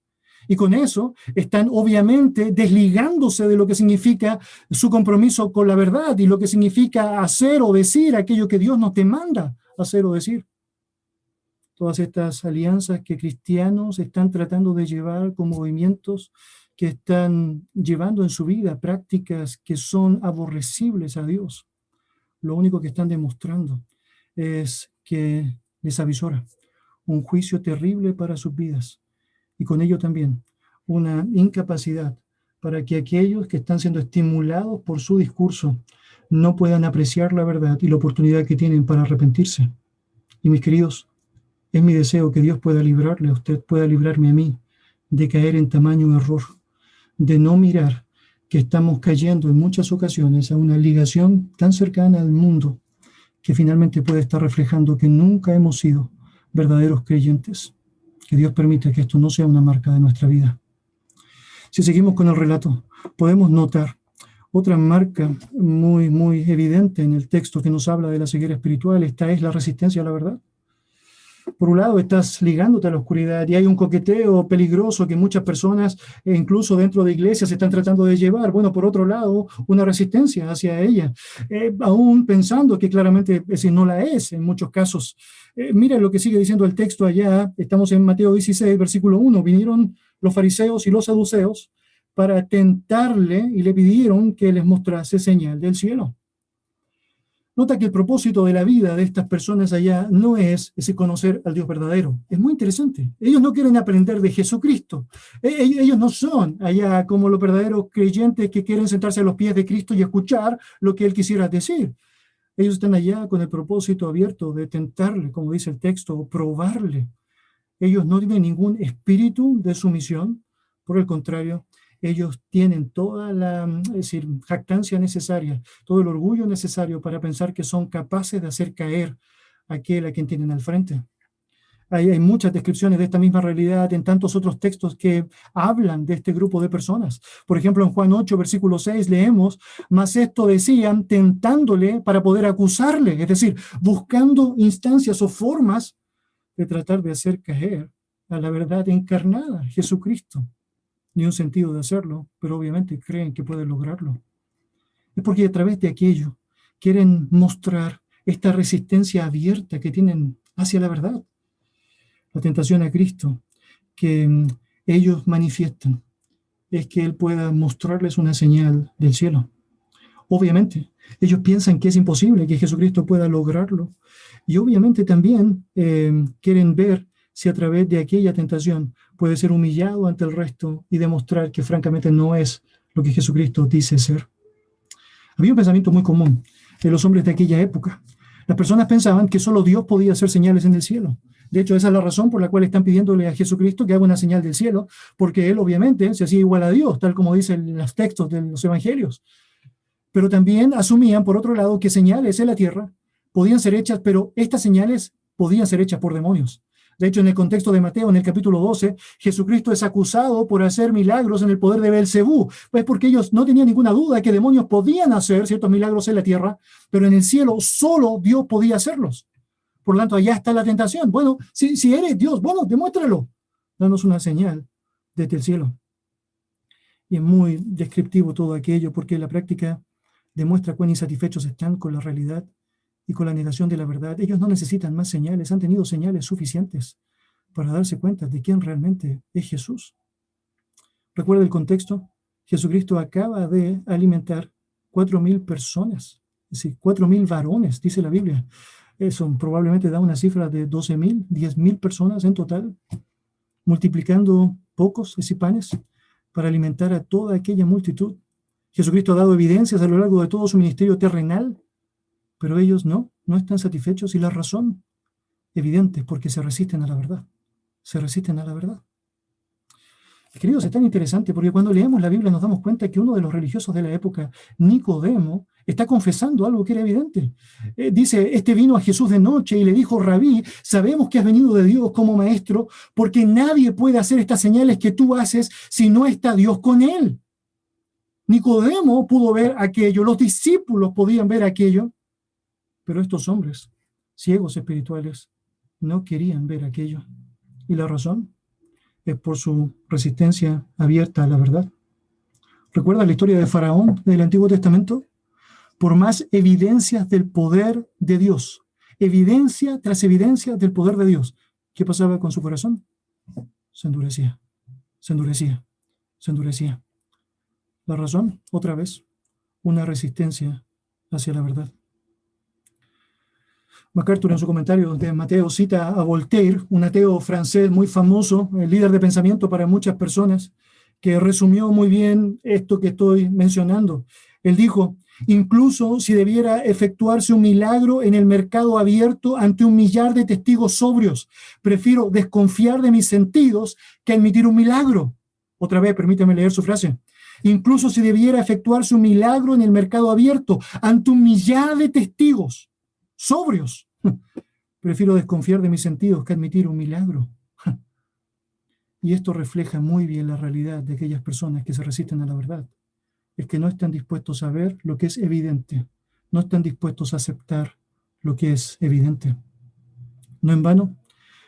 Y con eso están obviamente desligándose de lo que significa su compromiso con la verdad y lo que significa hacer o decir aquello que Dios nos demanda hacer o decir. Todas estas alianzas que cristianos están tratando de llevar con movimientos que están llevando en su vida prácticas que son aborrecibles a Dios. Lo único que están demostrando es que les avisora un juicio terrible para sus vidas y con ello también una incapacidad para que aquellos que están siendo estimulados por su discurso no puedan apreciar la verdad y la oportunidad que tienen para arrepentirse. Y mis queridos, es mi deseo que Dios pueda librarle a usted, pueda librarme a mí de caer en tamaño error, de no mirar que estamos cayendo en muchas ocasiones a una ligación tan cercana al mundo que finalmente puede estar reflejando que nunca hemos sido verdaderos creyentes. Que Dios permita que esto no sea una marca de nuestra vida. Si seguimos con el relato, podemos notar otra marca muy, muy evidente en el texto que nos habla de la ceguera espiritual. Esta es la resistencia a la verdad. Por un lado, estás ligándote a la oscuridad y hay un coqueteo peligroso que muchas personas, incluso dentro de iglesias, están tratando de llevar. Bueno, por otro lado, una resistencia hacia ella, aún pensando que claramente no la es en muchos casos. Mira lo que sigue diciendo el texto allá. Estamos en Mateo 16, versículo 1. Vinieron los fariseos y los saduceos para tentarle y le pidieron que les mostrase señal del cielo. Nota que el propósito de la vida de estas personas allá no es ese conocer al Dios verdadero. Es muy interesante. Ellos no quieren aprender de Jesucristo. Ellos no son allá como los verdaderos creyentes que quieren sentarse a los pies de Cristo y escuchar lo que Él quisiera decir. Ellos están allá con el propósito abierto de tentarle, como dice el texto, o probarle. Ellos no tienen ningún espíritu de sumisión. Por el contrario, ellos tienen toda la jactancia necesaria, todo el orgullo necesario para pensar que son capaces de hacer caer a aquel a quien tienen al frente. Hay muchas descripciones de esta misma realidad en tantos otros textos que hablan de este grupo de personas. Por ejemplo, en Juan 8, versículo 6, leemos, mas esto decían tentándole para poder acusarle, es decir, buscando instancias o formas de tratar de hacer caer a la verdad encarnada, Jesucristo. Ni un sentido de hacerlo, pero obviamente creen que pueden lograrlo. Es porque a través de aquello quieren mostrar esta resistencia abierta que tienen hacia la verdad. La tentación a Cristo que ellos manifiestan es que Él pueda mostrarles una señal del cielo. Obviamente, ellos piensan que es imposible que Jesucristo pueda lograrlo. Y obviamente también quieren ver si a través de aquella tentación puede ser humillado ante el resto y demostrar que francamente no es lo que Jesucristo dice ser. Había un pensamiento muy común en los hombres de aquella época. Las personas pensaban que solo Dios podía hacer señales en el cielo. De hecho, esa es la razón por la cual están pidiéndole a Jesucristo que haga una señal del cielo, porque Él obviamente se hacía igual a Dios, tal como dicen los textos de los evangelios. Pero también asumían, por otro lado, que señales en la tierra podían ser hechas, pero estas señales podían ser hechas por demonios. De hecho, en el contexto de Mateo, en el capítulo 12, Jesucristo es acusado por hacer milagros en el poder de Beelzebú, pues porque ellos no tenían ninguna duda de que demonios podían hacer ciertos milagros en la tierra, pero en el cielo solo Dios podía hacerlos. Por lo tanto, allá está la tentación. Bueno, si eres Dios, bueno, demuéstralo. Danos una señal desde el cielo. Y es muy descriptivo todo aquello, porque en la práctica demuestra cuán insatisfechos están con la realidad y con la negación de la verdad. Ellos no necesitan más señales, han tenido señales suficientes para darse cuenta de quién realmente es Jesús. Recuerda el contexto. Jesucristo acaba de alimentar 4,000 personas, es decir, 4,000 varones, dice la Biblia. Eso probablemente da una cifra de 12,000, 10,000 personas en total, multiplicando pocos panes para alimentar a toda aquella multitud. Jesucristo ha dado evidencias a lo largo de todo su ministerio terrenal, pero ellos no están satisfechos, y la razón evidente es porque se resisten a la verdad. Se resisten a la verdad. Queridos, es tan interesante porque cuando leemos la Biblia nos damos cuenta que uno de los religiosos de la época, Nicodemo, está confesando algo que era evidente. Dice, vino a Jesús de noche y le dijo: Rabí, sabemos que has venido de Dios como maestro, porque nadie puede hacer estas señales que tú haces si no está Dios con él. Nicodemo pudo ver aquello, los discípulos podían ver aquello, pero estos hombres, ciegos espirituales, no querían ver aquello. ¿Y la razón? Es por su resistencia abierta a la verdad. ¿Recuerda la historia de Faraón del Antiguo Testamento? Por más evidencias del poder de Dios, evidencia tras evidencia del poder de Dios, ¿qué pasaba con su corazón? Se endurecía, se endurecía, se endurecía. La razón, otra vez, una resistencia hacia la verdad. MacArthur, en su comentario de Mateo, cita a Voltaire, un ateo francés muy famoso, el líder de pensamiento para muchas personas, que resumió muy bien esto que estoy mencionando. Él dijo: incluso si debiera efectuarse un milagro en el mercado abierto ante 1 millar de testigos sobrios, prefiero desconfiar de mis sentidos que admitir un milagro. Otra vez, permítame leer su frase. Incluso si debiera efectuarse un milagro en el mercado abierto ante 1 millar de testigos sobrios, prefiero desconfiar de mis sentidos que admitir un milagro. Y esto refleja muy bien la realidad de aquellas personas que se resisten a la verdad. Es que no están dispuestos a ver lo que es evidente, no están dispuestos a aceptar lo que es evidente. No en vano,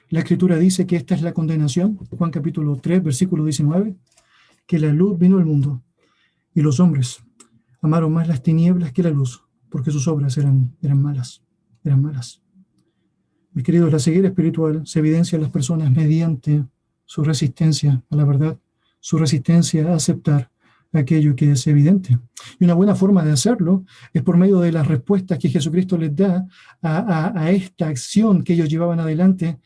la Escritura dice que esta es la condenación, Juan capítulo 3, versículo 19, que la luz vino al mundo y los hombres amaron más las tinieblas que la luz, porque sus obras eran malas. Mis queridos, la ceguera espiritual se evidencia en las personas mediante su resistencia a la verdad, su resistencia a aceptar aquello que es evidente. Y una buena forma de hacerlo es por medio de las respuestas que Jesucristo les da a esta acción que ellos llevaban adelante,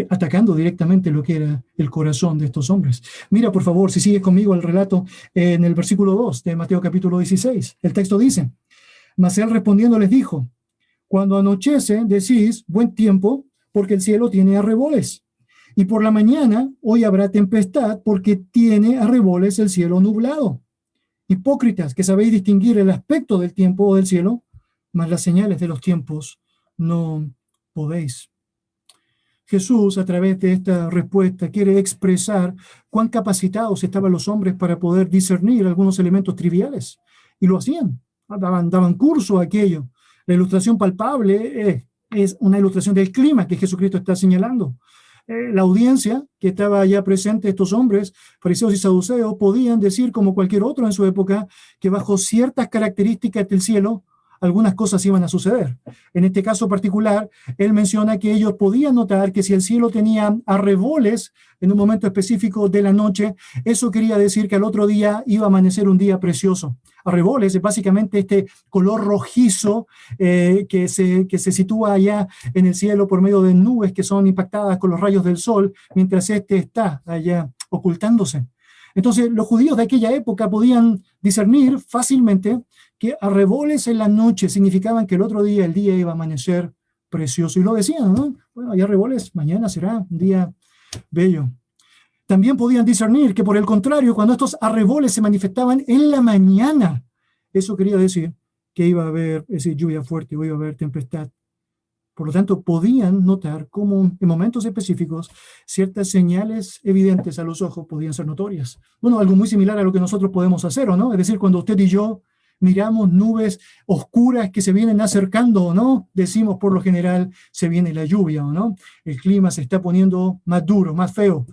atacando directamente lo que era el corazón de estos hombres. Mira, por favor, si sigues conmigo el relato en el versículo 2 de Mateo capítulo 16. El texto dice: mas él respondiendo les dijo: cuando anochece, decís buen tiempo, porque el cielo tiene arreboles. Y por la mañana, hoy habrá tempestad, porque tiene arreboles el cielo nublado. Hipócritas, que sabéis distinguir el aspecto del tiempo o del cielo, mas las señales de los tiempos no podéis. Jesús, a través de esta respuesta, quiere expresar cuán capacitados estaban los hombres para poder discernir algunos elementos triviales. Y lo hacían, daban curso a aquello. La ilustración palpable es una ilustración del clima que Jesucristo está señalando. La audiencia que estaba allá presente, estos hombres, fariseos y saduceos, podían decir, como cualquier otro en su época, que bajo ciertas características del cielo algunas cosas iban a suceder. En este caso particular, él menciona que ellos podían notar que si el cielo tenía arreboles en un momento específico de la noche, eso quería decir que al otro día iba a amanecer un día precioso. Arreboles es básicamente este color rojizo que se sitúa allá en el cielo por medio de nubes que son impactadas con los rayos del sol, mientras este está allá ocultándose. Entonces, los judíos de aquella época podían discernir fácilmente que arreboles en la noche significaban que el otro día, el día iba a amanecer precioso. Y lo decían, ¿no? Bueno, hay arreboles, mañana será un día bello. También podían discernir que, por el contrario, cuando estos arreboles se manifestaban en la mañana, eso quería decir que iba a haber lluvia fuerte o iba a haber tempestad. Por lo tanto, podían notar cómo en momentos específicos ciertas señales evidentes a los ojos podían ser notorias. Bueno, algo muy similar a lo que nosotros podemos hacer, ¿o no? Es decir, cuando usted y yo miramos nubes oscuras que se vienen acercando, ¿o no? Decimos por lo general, se viene la lluvia, ¿o no? El clima se está poniendo más duro, más feo.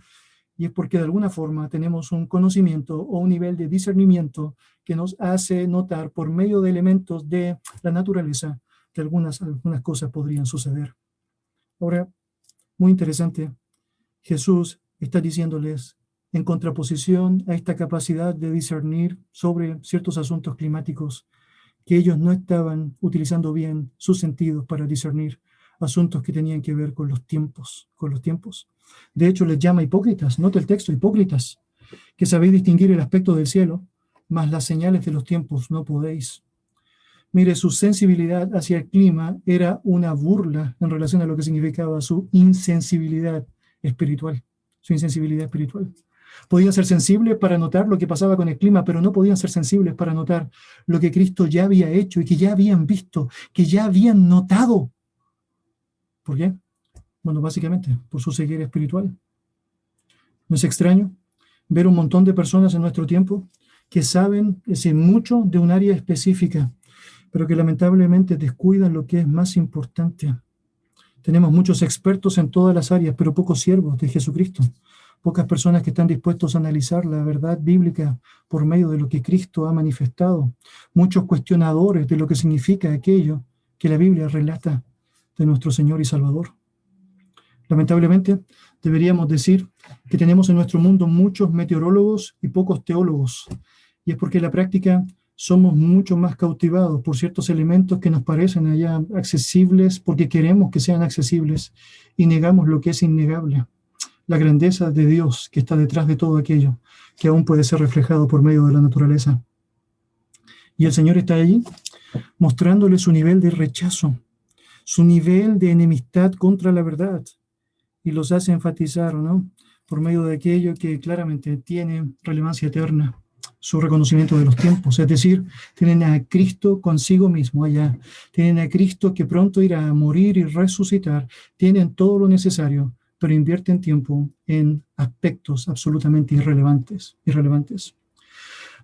Y es porque de alguna forma tenemos un conocimiento o un nivel de discernimiento que nos hace notar por medio de elementos de la naturaleza que algunas cosas podrían suceder. Ahora, muy interesante, Jesús está diciéndoles, en contraposición a esta capacidad de discernir sobre ciertos asuntos climáticos, que ellos no estaban utilizando bien sus sentidos para discernir asuntos que tenían que ver con los tiempos. De hecho, les llama hipócritas, nota el texto, hipócritas, que sabéis distinguir el aspecto del cielo, mas las señales de los tiempos no podéis. Mire, su sensibilidad hacia el clima era una burla en relación a lo que significaba su insensibilidad espiritual. Podían ser sensibles para notar lo que pasaba con el clima, pero no podían ser sensibles para notar lo que Cristo ya había hecho y que ya habían visto, que ya habían notado. ¿Por qué? Bueno, básicamente por su ceguera espiritual. ¿No es extraño ver un montón de personas en nuestro tiempo que saben mucho de un área específica, pero que lamentablemente descuidan lo que es más importante? Tenemos muchos expertos en todas las áreas, pero pocos siervos de Jesucristo. Pocas personas que están dispuestos a analizar la verdad bíblica por medio de lo que Cristo ha manifestado. Muchos cuestionadores de lo que significa aquello que la Biblia relata de nuestro Señor y Salvador. Lamentablemente, deberíamos decir que tenemos en nuestro mundo muchos meteorólogos y pocos teólogos. Y es porque en la práctica somos mucho más cautivados por ciertos elementos que nos parecen allá accesibles porque queremos que sean accesibles y negamos lo que es innegable. La grandeza de Dios que está detrás de todo aquello que aún puede ser reflejado por medio de la naturaleza. Y el Señor está allí mostrándole su nivel de rechazo, su nivel de enemistad contra la verdad, y los hace enfatizar, ¿no?, por medio de aquello que claramente tiene relevancia eterna, su reconocimiento de los tiempos. Es decir, tienen a Cristo consigo mismo allá, tienen a Cristo que pronto irá a morir y resucitar, tienen todo lo necesario, pero invierten tiempo en aspectos absolutamente irrelevantes.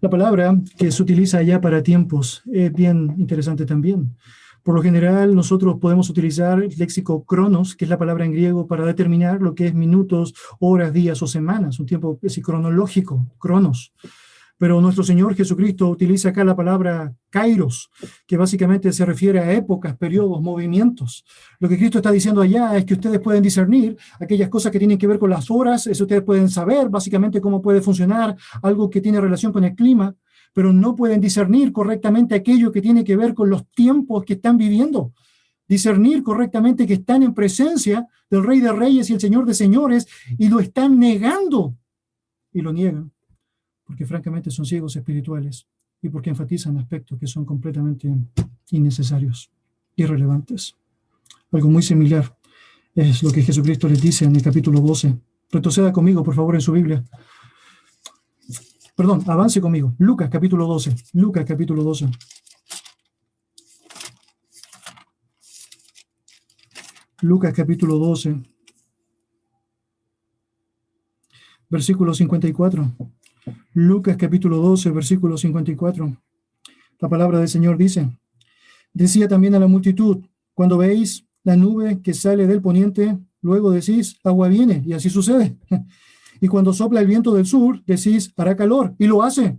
La palabra que se utiliza allá para tiempos es bien interesante también. Por lo general, nosotros podemos utilizar el léxico cronos, que es la palabra en griego para determinar lo que es minutos, horas, días o semanas, un tiempo cronológico, cronos. Pero nuestro Señor Jesucristo utiliza acá la palabra kairos, que básicamente se refiere a épocas, periodos, movimientos. Lo que Cristo está diciendo allá es que ustedes pueden discernir aquellas cosas que tienen que ver con las horas, eso ustedes pueden saber básicamente cómo puede funcionar algo que tiene relación con el clima, pero no pueden discernir correctamente aquello que tiene que ver con los tiempos que están viviendo. Discernir correctamente que están en presencia del Rey de Reyes y el Señor de Señores y lo están negando. Y lo niegan porque francamente son ciegos espirituales y porque enfatizan aspectos que son completamente innecesarios, irrelevantes. Algo muy similar es lo que Jesucristo les dice en el capítulo 12. Retroceda conmigo, por favor, en su Biblia. Perdón, avance conmigo. Lucas capítulo 12. Lucas capítulo 12. Lucas capítulo 12. Versículo 54. Lucas capítulo 12, versículo 54. La palabra del Señor dice: decía también a la multitud, cuando veis la nube que sale del poniente, luego decís, agua viene, y así sucede. Y cuando sopla el viento del sur, decís, hará calor, y lo hace.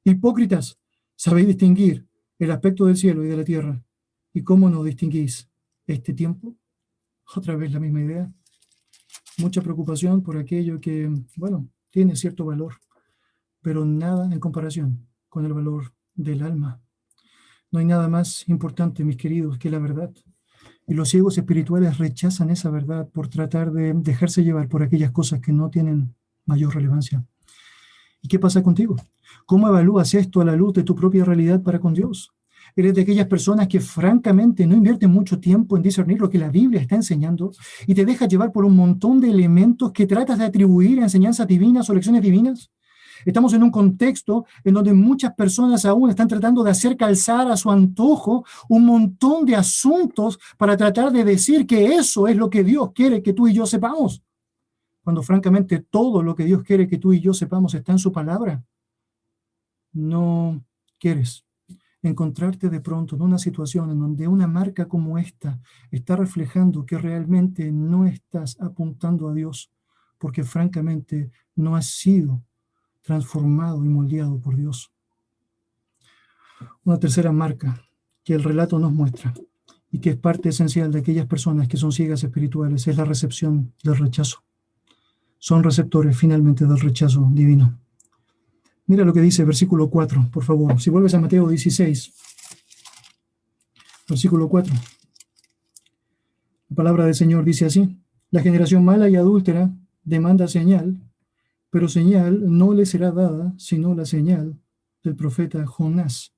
Hipócritas, sabéis distinguir el aspecto del cielo y de la tierra. ¿Y cómo no distinguís este tiempo? Otra vez la misma idea. Mucha preocupación por aquello que, bueno, tiene cierto valor, pero nada en comparación con el valor del alma. No hay nada más importante, mis queridos, que la verdad. Y los ciegos espirituales rechazan esa verdad por tratar de dejarse llevar por aquellas cosas que no tienen mayor relevancia. ¿Y qué pasa contigo? ¿Cómo evalúas esto a la luz de tu propia realidad para con Dios? ¿Eres de aquellas personas que francamente no invierten mucho tiempo en discernir lo que la Biblia está enseñando y te dejas llevar por un montón de elementos que tratas de atribuir a enseñanzas divinas o lecciones divinas? Estamos en un contexto en donde muchas personas aún están tratando de hacer calzar a su antojo un montón de asuntos para tratar de decir que eso es lo que Dios quiere que tú y yo sepamos, cuando francamente todo lo que Dios quiere que tú y yo sepamos está en su palabra. No quieres encontrarte de pronto en una situación en donde una marca como esta está reflejando que realmente no estás apuntando a Dios, porque francamente no has sido transformado y moldeado por Dios. Una tercera marca que el relato nos muestra y que es parte esencial de aquellas personas que son ciegas espirituales es la recepción del rechazo. Son receptores finalmente del rechazo divino. Mira lo que dice versículo 4, por favor. Si vuelves a Mateo 16, versículo 4. La palabra del Señor dice así: la generación mala y adúltera demanda señal, pero señal no le será dada sino la señal del profeta Jonás.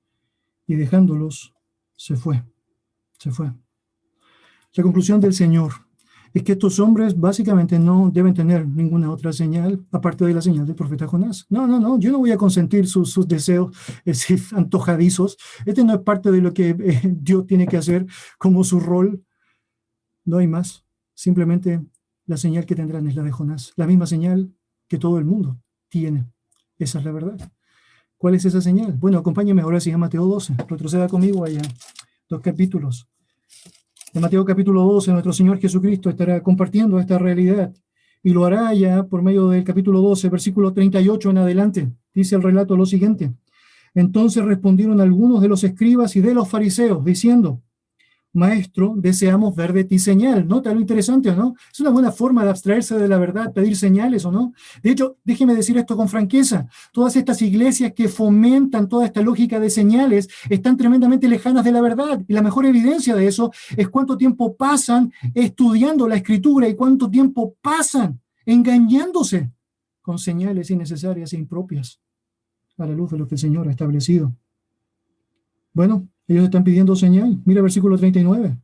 Y dejándolos, se fue. La conclusión del Señor es que estos hombres básicamente no deben tener ninguna otra señal aparte de la señal del profeta Jonás. No, yo no voy a consentir sus deseos antojadizos. Este no es parte de lo que Dios tiene que hacer como su rol. No hay más. Simplemente la señal que tendrán es la de Jonás, la misma señal que todo el mundo tiene. Esa es la verdad. ¿Cuál es esa señal? Bueno, acompáñame ahora sí a Mateo 12. Retroceda conmigo allá 2 capítulos. En Mateo capítulo 12, nuestro Señor Jesucristo estará compartiendo esta realidad y lo hará ya por medio del capítulo 12, versículo 38 en adelante. Dice el relato lo siguiente: entonces respondieron algunos de los escribas y de los fariseos, diciendo: Maestro, deseamos ver de ti señal. ¿Nota lo interesante o no? Es una buena forma de abstraerse de la verdad, pedir señales o no. De hecho, déjeme decir esto con franqueza: todas estas iglesias que fomentan toda esta lógica de señales están tremendamente lejanas de la verdad. Y la mejor evidencia de eso es cuánto tiempo pasan estudiando la Escritura y cuánto tiempo pasan engañándose con señales innecesarias e impropias a la luz de lo que el Señor ha establecido. Bueno, ellos están pidiendo señal. Mira el versículo 39.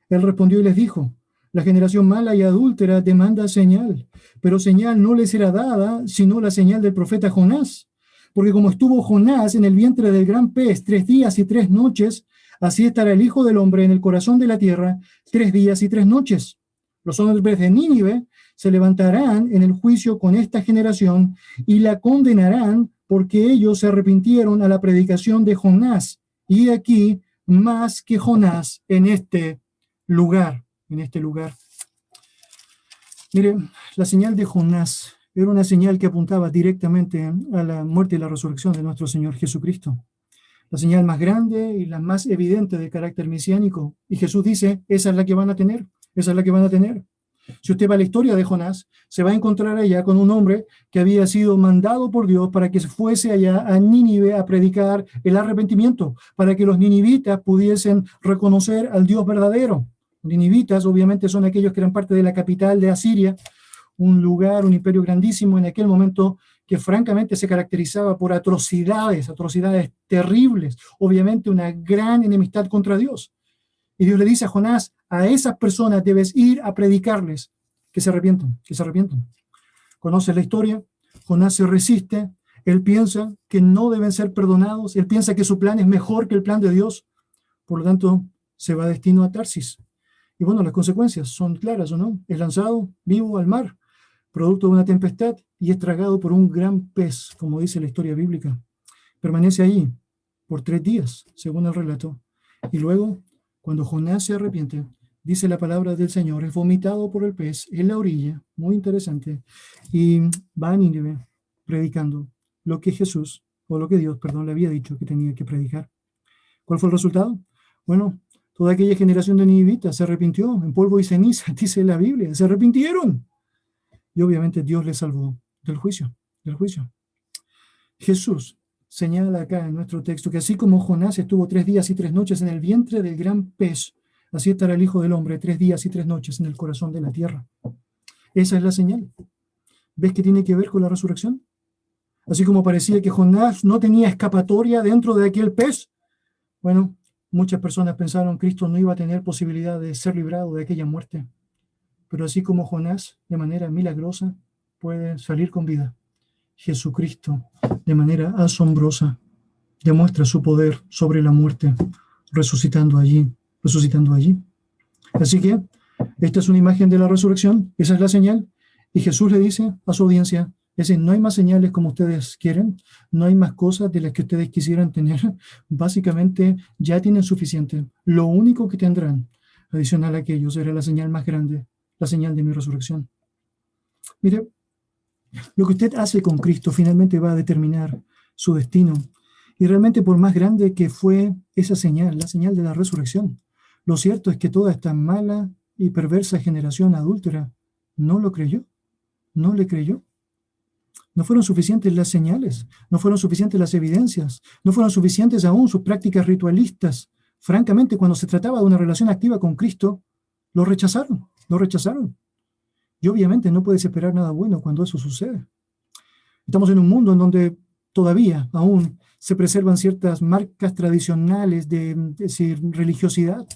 Él respondió y les dijo: la generación mala y adúltera demanda señal, pero señal no les será dada sino la señal del profeta Jonás. Porque como estuvo Jonás en el vientre del gran pez 3 días y 3 noches, así estará el Hijo del Hombre en el corazón de la tierra 3 días y 3 noches. Los hombres de Nínive se levantarán en el juicio con esta generación y la condenarán, porque ellos se arrepintieron a la predicación de Jonás. Y aquí, más que Jonás en este lugar. Mire, la señal de Jonás era una señal que apuntaba directamente a la muerte y la resurrección de nuestro Señor Jesucristo. La señal más grande y la más evidente de carácter mesiánico. Y Jesús dice: esa es la que van a tener. Si usted va a la historia de Jonás, se va a encontrar allá con un hombre que había sido mandado por Dios para que se fuese allá a Nínive a predicar el arrepentimiento, para que los ninivitas pudiesen reconocer al Dios verdadero. Los ninivitas obviamente son aquellos que eran parte de la capital de Asiria, un lugar, un imperio grandísimo en aquel momento que francamente se caracterizaba por atrocidades terribles, obviamente una gran enemistad contra Dios. Y Dios le dice a Jonás: a esas personas debes ir a predicarles que se arrepientan. ¿Conoces la historia? Jonás se resiste, él piensa que no deben ser perdonados, él piensa que su plan es mejor que el plan de Dios, por lo tanto se va destino a Tarsis. Y bueno, las consecuencias son claras, ¿o no? Es lanzado vivo al mar, producto de una tempestad, y es tragado por un gran pez, como dice la historia bíblica. Permanece allí por 3 días, según el relato, y luego, cuando Jonás se arrepiente, dice la palabra del Señor, es vomitado por el pez en la orilla, muy interesante, y va a Nínive predicando lo que Dios, le había dicho que tenía que predicar. ¿Cuál fue el resultado? Bueno, toda aquella generación de ninivitas se arrepintió en polvo y ceniza, dice la Biblia, se arrepintieron. Y obviamente Dios les salvó del juicio, del juicio. Jesús señala acá en nuestro texto que así como Jonás estuvo 3 días y 3 noches en el vientre del gran pez, así estará el Hijo del Hombre 3 días y 3 noches en el corazón de la tierra. Esa es la señal. ¿Ves que tiene que ver con la resurrección? Así como parecía que Jonás no tenía escapatoria dentro de aquel pez, bueno, muchas personas pensaron que Cristo no iba a tener posibilidad de ser librado de aquella muerte. Pero así como Jonás, de manera milagrosa, puede salir con vida, Jesucristo, de manera asombrosa, demuestra su poder sobre la muerte, resucitando allí, resucitando allí. Así que esta es una imagen de la resurrección, esa es la señal, y Jesús le dice a su audiencia, es decir, no hay más señales como ustedes quieren, no hay más cosas de las que ustedes quisieran tener, básicamente ya tienen suficiente. Lo único que tendrán, adicional a aquello, será la señal más grande, la señal de mi resurrección. Mire, lo que usted hace con Cristo finalmente va a determinar su destino. Y realmente por más grande que fue esa señal, la señal de la resurrección, lo cierto es que toda esta mala y perversa generación adúltera no lo creyó, no le creyó. No fueron suficientes las señales, no fueron suficientes las evidencias, no fueron suficientes aún sus prácticas ritualistas. Francamente, cuando se trataba de una relación activa con Cristo, lo rechazaron, lo rechazaron. Y obviamente no puedes esperar nada bueno cuando eso sucede. Estamos en un mundo en donde todavía aún se preservan ciertas marcas tradicionales de decir, religiosidad.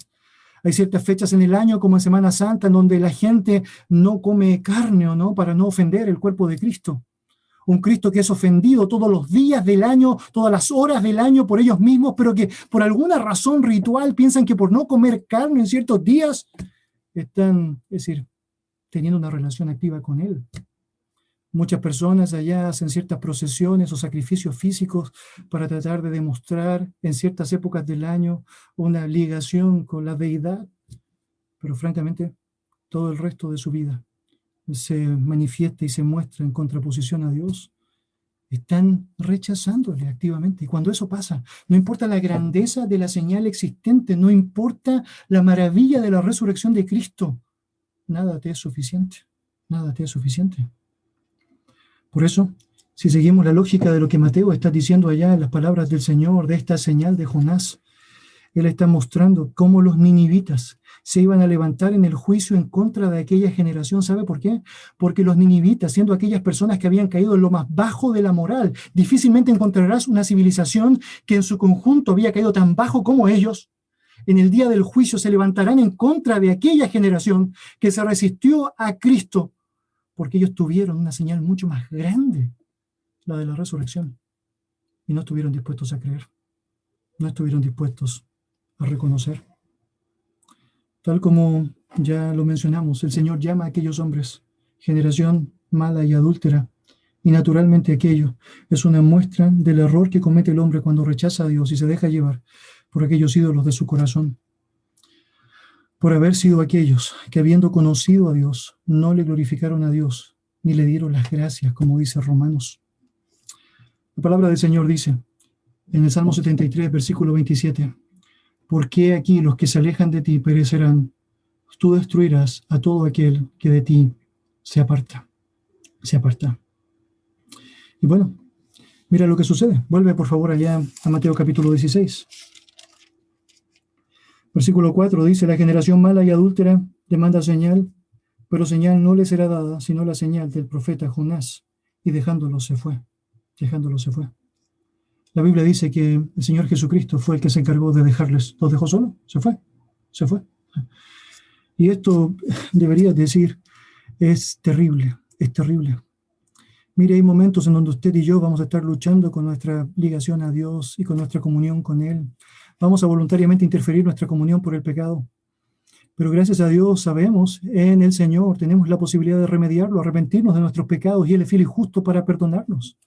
Hay ciertas fechas en el año, como en Semana Santa, en donde la gente no come carne, ¿no? Para no ofender el cuerpo de Cristo. Un Cristo que es ofendido todos los días del año, todas las horas del año por ellos mismos, pero que por alguna razón ritual piensan que por no comer carne en ciertos días están, es decir, teniendo una relación activa con Él. Muchas personas allá hacen ciertas procesiones o sacrificios físicos para tratar de demostrar en ciertas épocas del año una ligación con la deidad, pero francamente todo el resto de su vida se manifiesta y se muestra en contraposición a Dios. Están rechazándole activamente. Y cuando eso pasa, no importa la grandeza de la señal existente, no importa la maravilla de la resurrección de Cristo, nada te es suficiente, nada te es suficiente. Por eso, si seguimos la lógica de lo que Mateo está diciendo allá en las palabras del Señor, de esta señal de Jonás, él está mostrando cómo los ninivitas se iban a levantar en el juicio en contra de aquella generación. ¿Sabe por qué? Porque los ninivitas, siendo aquellas personas que habían caído en lo más bajo de la moral, difícilmente encontrarás una civilización que en su conjunto había caído tan bajo como ellos. En el día del juicio se levantarán en contra de aquella generación que se resistió a Cristo, porque ellos tuvieron una señal mucho más grande, la de la resurrección, y no estuvieron dispuestos a creer, no estuvieron dispuestos a reconocer. Tal como ya lo mencionamos, el Señor llama a aquellos hombres generación mala y adúltera, y naturalmente aquello es una muestra del error que comete el hombre cuando rechaza a Dios y se deja llevar por aquellos ídolos de su corazón, por haber sido aquellos que, habiendo conocido a Dios, no le glorificaron a Dios ni le dieron las gracias, como dice Romanos. La palabra del Señor dice en el Salmo 73, versículo 27, ¿por qué aquí los que se alejan de ti perecerán? Tú destruirás a todo aquel que de ti se aparta. Se aparta. Y bueno, mira lo que sucede. Vuelve por favor allá a Mateo capítulo 16. Versículo 4 dice, la generación mala y adúltera demanda señal, pero señal no le será dada, sino la señal del profeta Jonás. Y dejándolo se fue. Dejándolo se fue. La Biblia dice que el Señor Jesucristo fue el que se encargó de dejarles. ¿Los dejó solo? Se fue. Se fue. Y esto, debería decir, es terrible. Es terrible. Mire, hay momentos en donde usted y yo vamos a estar luchando con nuestra ligación a Dios y con nuestra comunión con Él. Vamos a voluntariamente interferir nuestra comunión por el pecado. Pero gracias a Dios sabemos en el Señor, tenemos la posibilidad de remediarlo, arrepentirnos de nuestros pecados y Él es fiel y justo para perdonarnos.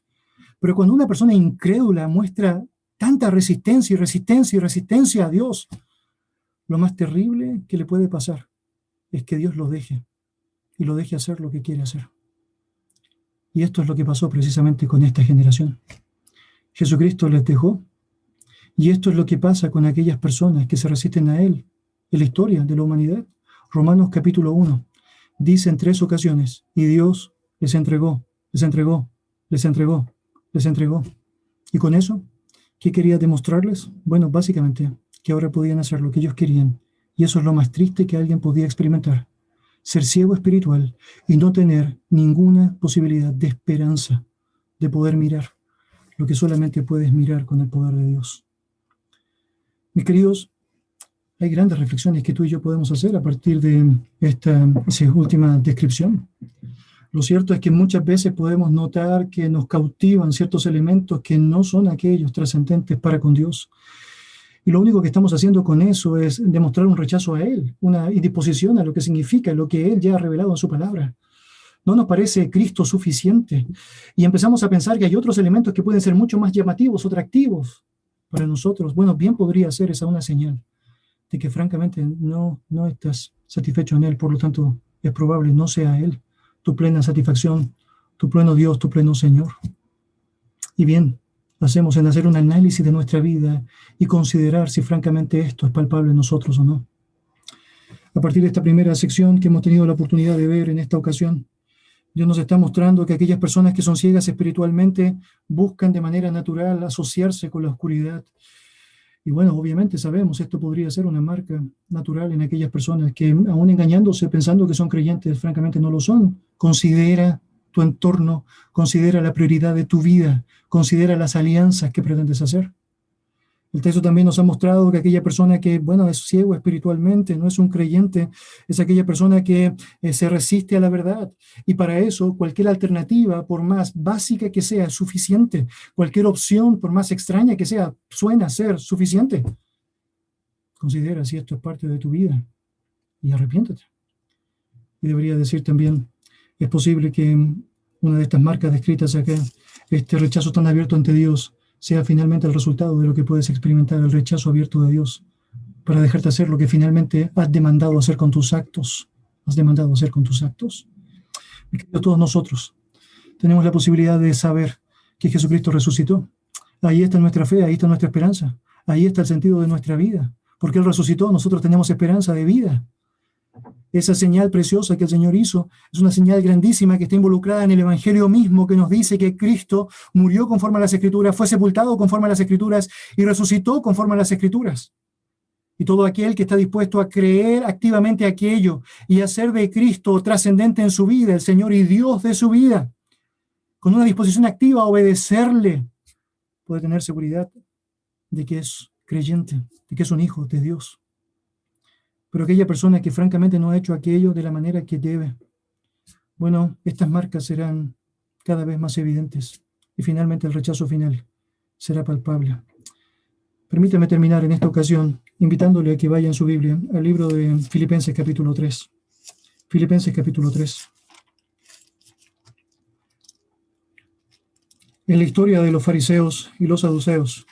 Pero cuando una persona incrédula muestra tanta resistencia y resistencia y resistencia a Dios, lo más terrible que le puede pasar es que Dios lo deje y lo deje hacer lo que quiere hacer. Y esto es lo que pasó precisamente con esta generación. Jesucristo les dejó Y esto es lo que pasa con aquellas personas que se resisten a Él en la historia de la humanidad. Romanos capítulo 1 dice en 3 ocasiones, y Dios les entregó, les entregó, les entregó, les entregó. Y con eso, ¿qué quería demostrarles? Bueno, básicamente, que ahora podían hacer lo que ellos querían. Y eso es lo más triste que alguien podía experimentar. Ser ciego espiritual y no tener ninguna posibilidad de esperanza de poder mirar lo que solamente puedes mirar con el poder de Dios. Mis queridos, hay grandes reflexiones que tú y yo podemos hacer a partir de esta última descripción. Lo cierto es que muchas veces podemos notar que nos cautivan ciertos elementos que no son aquellos trascendentes para con Dios. Y lo único que estamos haciendo con eso es demostrar un rechazo a Él, una indisposición a lo que significa, lo que Él ya ha revelado en su palabra. No nos parece Cristo suficiente. Y empezamos a pensar que hay otros elementos que pueden ser mucho más llamativos, atractivos para nosotros. Bueno, bien podría ser esa una señal de que francamente no estás satisfecho en Él, por lo tanto es probable no sea Él tu plena satisfacción, tu pleno Dios, tu pleno Señor. Y bien, hacemos en hacer un análisis de nuestra vida y considerar si francamente esto es palpable en nosotros o no. A partir de esta primera sección que hemos tenido la oportunidad de ver en esta ocasión, Dios nos está mostrando que aquellas personas que son ciegas espiritualmente buscan de manera natural asociarse con la oscuridad. Y bueno, obviamente sabemos, esto podría ser una marca natural en aquellas personas que, aún engañándose, pensando que son creyentes, francamente no lo son. Considera tu entorno, considera la prioridad de tu vida, considera las alianzas que pretendes hacer. El texto también nos ha mostrado que aquella persona que, bueno, es ciego espiritualmente, no es un creyente, es aquella persona que se resiste a la verdad. Y para eso, cualquier alternativa, por más básica que sea, es suficiente. Cualquier opción, por más extraña que sea, suena ser suficiente. Considera si esto es parte de tu vida y arrepiéntete. Y debería decir también, es posible que una de estas marcas descritas acá, este rechazo tan abierto ante Dios, sea finalmente el resultado de lo que puedes experimentar, el rechazo abierto de Dios, para dejarte hacer lo que finalmente has demandado hacer con tus actos. Has demandado hacer con tus actos. Todos nosotros tenemos la posibilidad de saber que Jesucristo resucitó. Ahí está nuestra fe, ahí está nuestra esperanza, ahí está el sentido de nuestra vida. Porque Él resucitó, nosotros tenemos esperanza de vida. Esa señal preciosa que el Señor hizo es una señal grandísima que está involucrada en el Evangelio mismo, que nos dice que Cristo murió conforme a las Escrituras, fue sepultado conforme a las Escrituras y resucitó conforme a las Escrituras. Y todo aquel que está dispuesto a creer activamente aquello y hacer de Cristo trascendente en su vida, el Señor y Dios de su vida, con una disposición activa a obedecerle, puede tener seguridad de que es creyente, de que es un hijo de Dios. Pero aquella persona que francamente no ha hecho aquello de la manera que debe, bueno, estas marcas serán cada vez más evidentes y finalmente el rechazo final será palpable. Permítame terminar en esta ocasión invitándole a que vaya en su Biblia al libro de Filipenses capítulo 3. Filipenses capítulo 3. En la historia de los fariseos y los saduceos,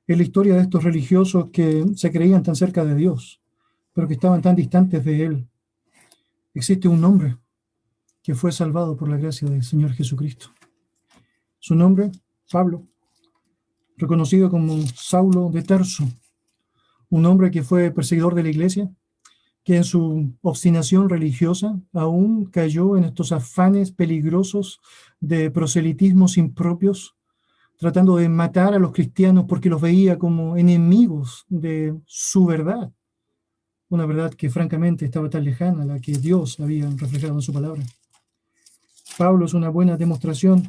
en la historia de estos religiosos que se creían tan cerca de Dios, pero que estaban tan distantes de Él, existe un hombre que fue salvado por la gracia del Señor Jesucristo. Su nombre, Pablo, reconocido como Saulo de Tarso, un hombre que fue perseguidor de la iglesia, que en su obstinación religiosa aún cayó en estos afanes peligrosos de proselitismos impropios, tratando de matar a los cristianos porque los veía como enemigos de su verdad. Una verdad que francamente estaba tan lejana a la que Dios había reflejado en su palabra. Pablo es una buena demostración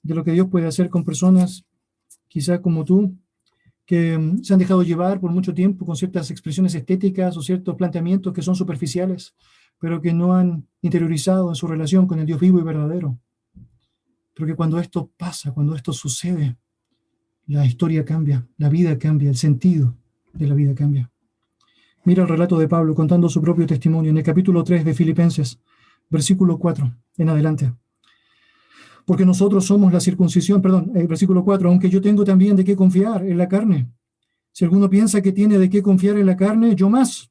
de lo que Dios puede hacer con personas, quizá como tú, que se han dejado llevar por mucho tiempo con ciertas expresiones estéticas o ciertos planteamientos que son superficiales, pero que no han interiorizado en su relación con el Dios vivo y verdadero. Pero que cuando esto pasa, cuando esto sucede, la historia cambia, la vida cambia, el sentido de la vida cambia. Mira el relato de Pablo contando su propio testimonio en el capítulo 3 de Filipenses, versículo 4 en adelante. Porque nosotros somos la circuncisión, versículo 4, aunque yo tengo también de qué confiar en la carne. Si alguno piensa que tiene de qué confiar en la carne, yo más.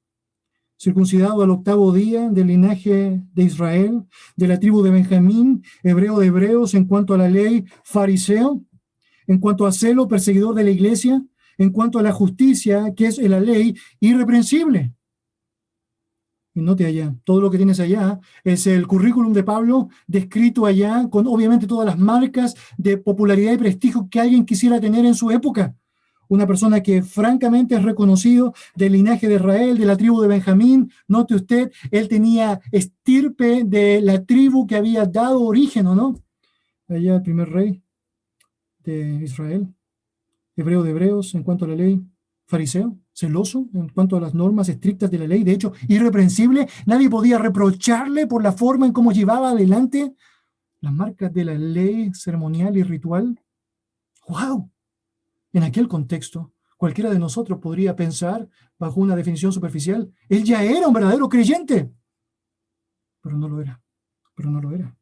Circuncidado al 8º día del linaje de Israel, de la tribu de Benjamín, hebreo de hebreos, en cuanto a la ley, fariseo, en cuanto a celo, perseguidor de la iglesia, en cuanto a la justicia, que es la ley, irreprensible. Y note allá, todo lo que tienes allá es el currículum de Pablo descrito allá, con obviamente todas las marcas de popularidad y prestigio que alguien quisiera tener en su época. Una persona que francamente es reconocido del linaje de Israel, de la tribu de Benjamín. Note usted, él tenía estirpe de la tribu que había dado origen, ¿o no? Allá el primer rey de Israel, hebreo de hebreos en cuanto a la ley, fariseo, celoso en cuanto a las normas estrictas de la ley, de hecho, irreprensible. Nadie podía reprocharle por la forma en cómo llevaba adelante las marcas de la ley ceremonial y ritual. ¡Wow! En aquel contexto, cualquiera de nosotros podría pensar, bajo una definición superficial, él ya era un verdadero creyente. Pero no lo era. Pero no lo era.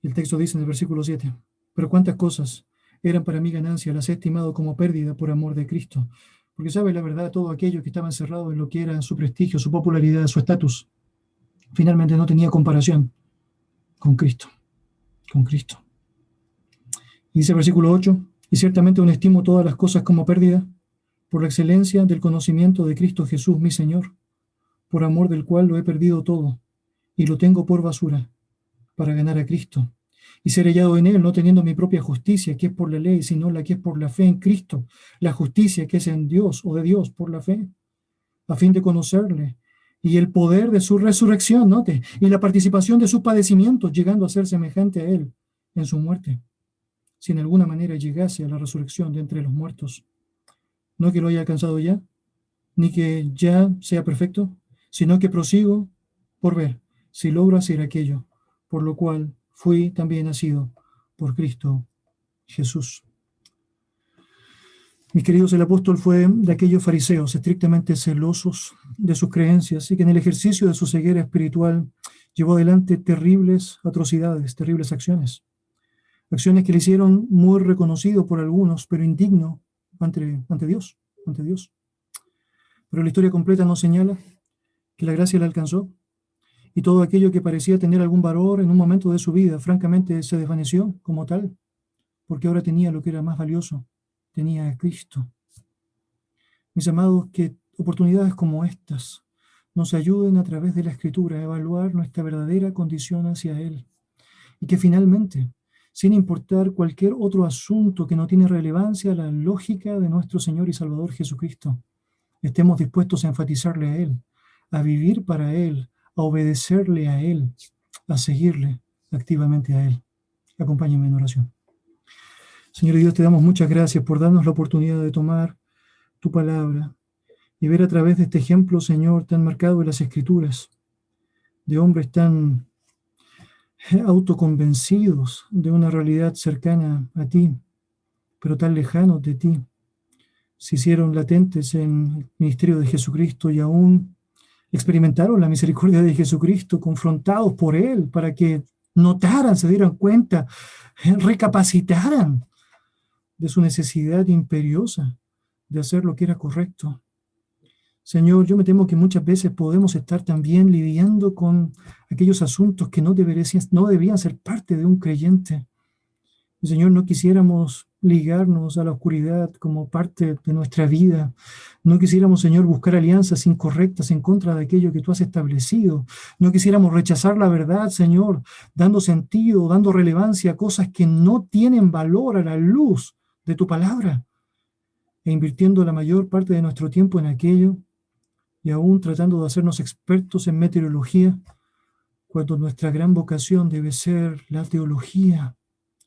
Y el texto dice en el versículo 7, pero cuántas cosas eran para mí ganancia, las he estimado como pérdida por amor de Cristo. Porque sabe la verdad, todo aquello que estaba encerrado en lo que era su prestigio, su popularidad, su estatus, finalmente no tenía comparación con Cristo. Con Cristo. Y dice el versículo 8, y ciertamente aún estimo todas las cosas como pérdida por la excelencia del conocimiento de Cristo Jesús, mi Señor, por amor del cual lo he perdido todo y lo tengo por basura para ganar a Cristo y ser hallado en él, no teniendo mi propia justicia, que es por la ley, sino la que es por la fe en Cristo, la justicia que es en Dios o de Dios por la fe, a fin de conocerle y el poder de su resurrección, note, y la participación de sus padecimientos, llegando a ser semejante a él en su muerte, si en alguna manera llegase a la resurrección de entre los muertos. No que lo haya alcanzado ya, ni que ya sea perfecto, sino que prosigo por ver si logro hacer aquello, por lo cual fui también nacido por Cristo Jesús. Mis queridos, el apóstol fue de aquellos fariseos estrictamente celosos de sus creencias y que en el ejercicio de su ceguera espiritual llevó adelante terribles atrocidades, terribles acciones. Acciones que le hicieron muy reconocido por algunos, pero indigno ante Dios, ante Dios. Pero la historia completa nos señala que la gracia le alcanzó y todo aquello que parecía tener algún valor en un momento de su vida, francamente se desvaneció como tal, porque ahora tenía lo que era más valioso, tenía a Cristo. Mis amados, que oportunidades como estas nos ayuden a través de la Escritura a evaluar nuestra verdadera condición hacia Él y que finalmente, sin importar cualquier otro asunto que no tiene relevancia a la lógica de nuestro Señor y Salvador Jesucristo, estemos dispuestos a enfatizarle a Él, a vivir para Él, a obedecerle a Él, a seguirle activamente a Él. Acompáñenme en oración. Señor Dios, te damos muchas gracias por darnos la oportunidad de tomar tu palabra y ver a través de este ejemplo, Señor, tan marcado en las Escrituras, de hombres tan autoconvencidos de una realidad cercana a ti, pero tan lejanos de ti, se hicieron latentes en el ministerio de Jesucristo y aún experimentaron la misericordia de Jesucristo, confrontados por Él, para que notaran, se dieran cuenta, recapacitaran de su necesidad imperiosa de hacer lo que era correcto. Señor, yo me temo que muchas veces podemos estar también lidiando con aquellos asuntos que no deberían ser parte de un creyente. Y, Señor, no quisiéramos ligarnos a la oscuridad como parte de nuestra vida. No quisiéramos, Señor, buscar alianzas incorrectas en contra de aquello que tú has establecido. No quisiéramos rechazar la verdad, Señor, dando sentido, dando relevancia a cosas que no tienen valor a la luz de tu palabra, e invirtiendo la mayor parte de nuestro tiempo en aquello, y aún tratando de hacernos expertos en meteorología, cuando nuestra gran vocación debe ser la teología,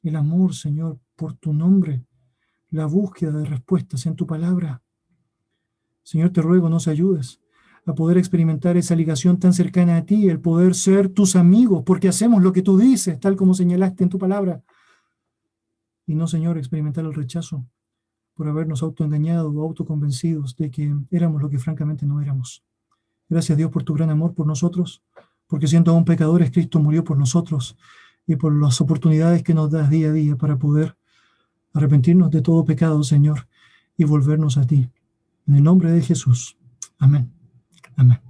el amor, Señor, por tu nombre, la búsqueda de respuestas en tu palabra. Señor, te ruego nos ayudes a poder experimentar esa ligación tan cercana a ti, el poder ser tus amigos, porque hacemos lo que tú dices, tal como señalaste en tu palabra. Y no, Señor, experimentar el rechazo por habernos autoengañado o autoconvencidos de que éramos lo que francamente no éramos. Gracias, Dios, por tu gran amor por nosotros, porque siendo aún pecadores, Cristo murió por nosotros y por las oportunidades que nos das día a día para poder arrepentirnos de todo pecado, Señor, y volvernos a ti. En el nombre de Jesús. Amén. Amén.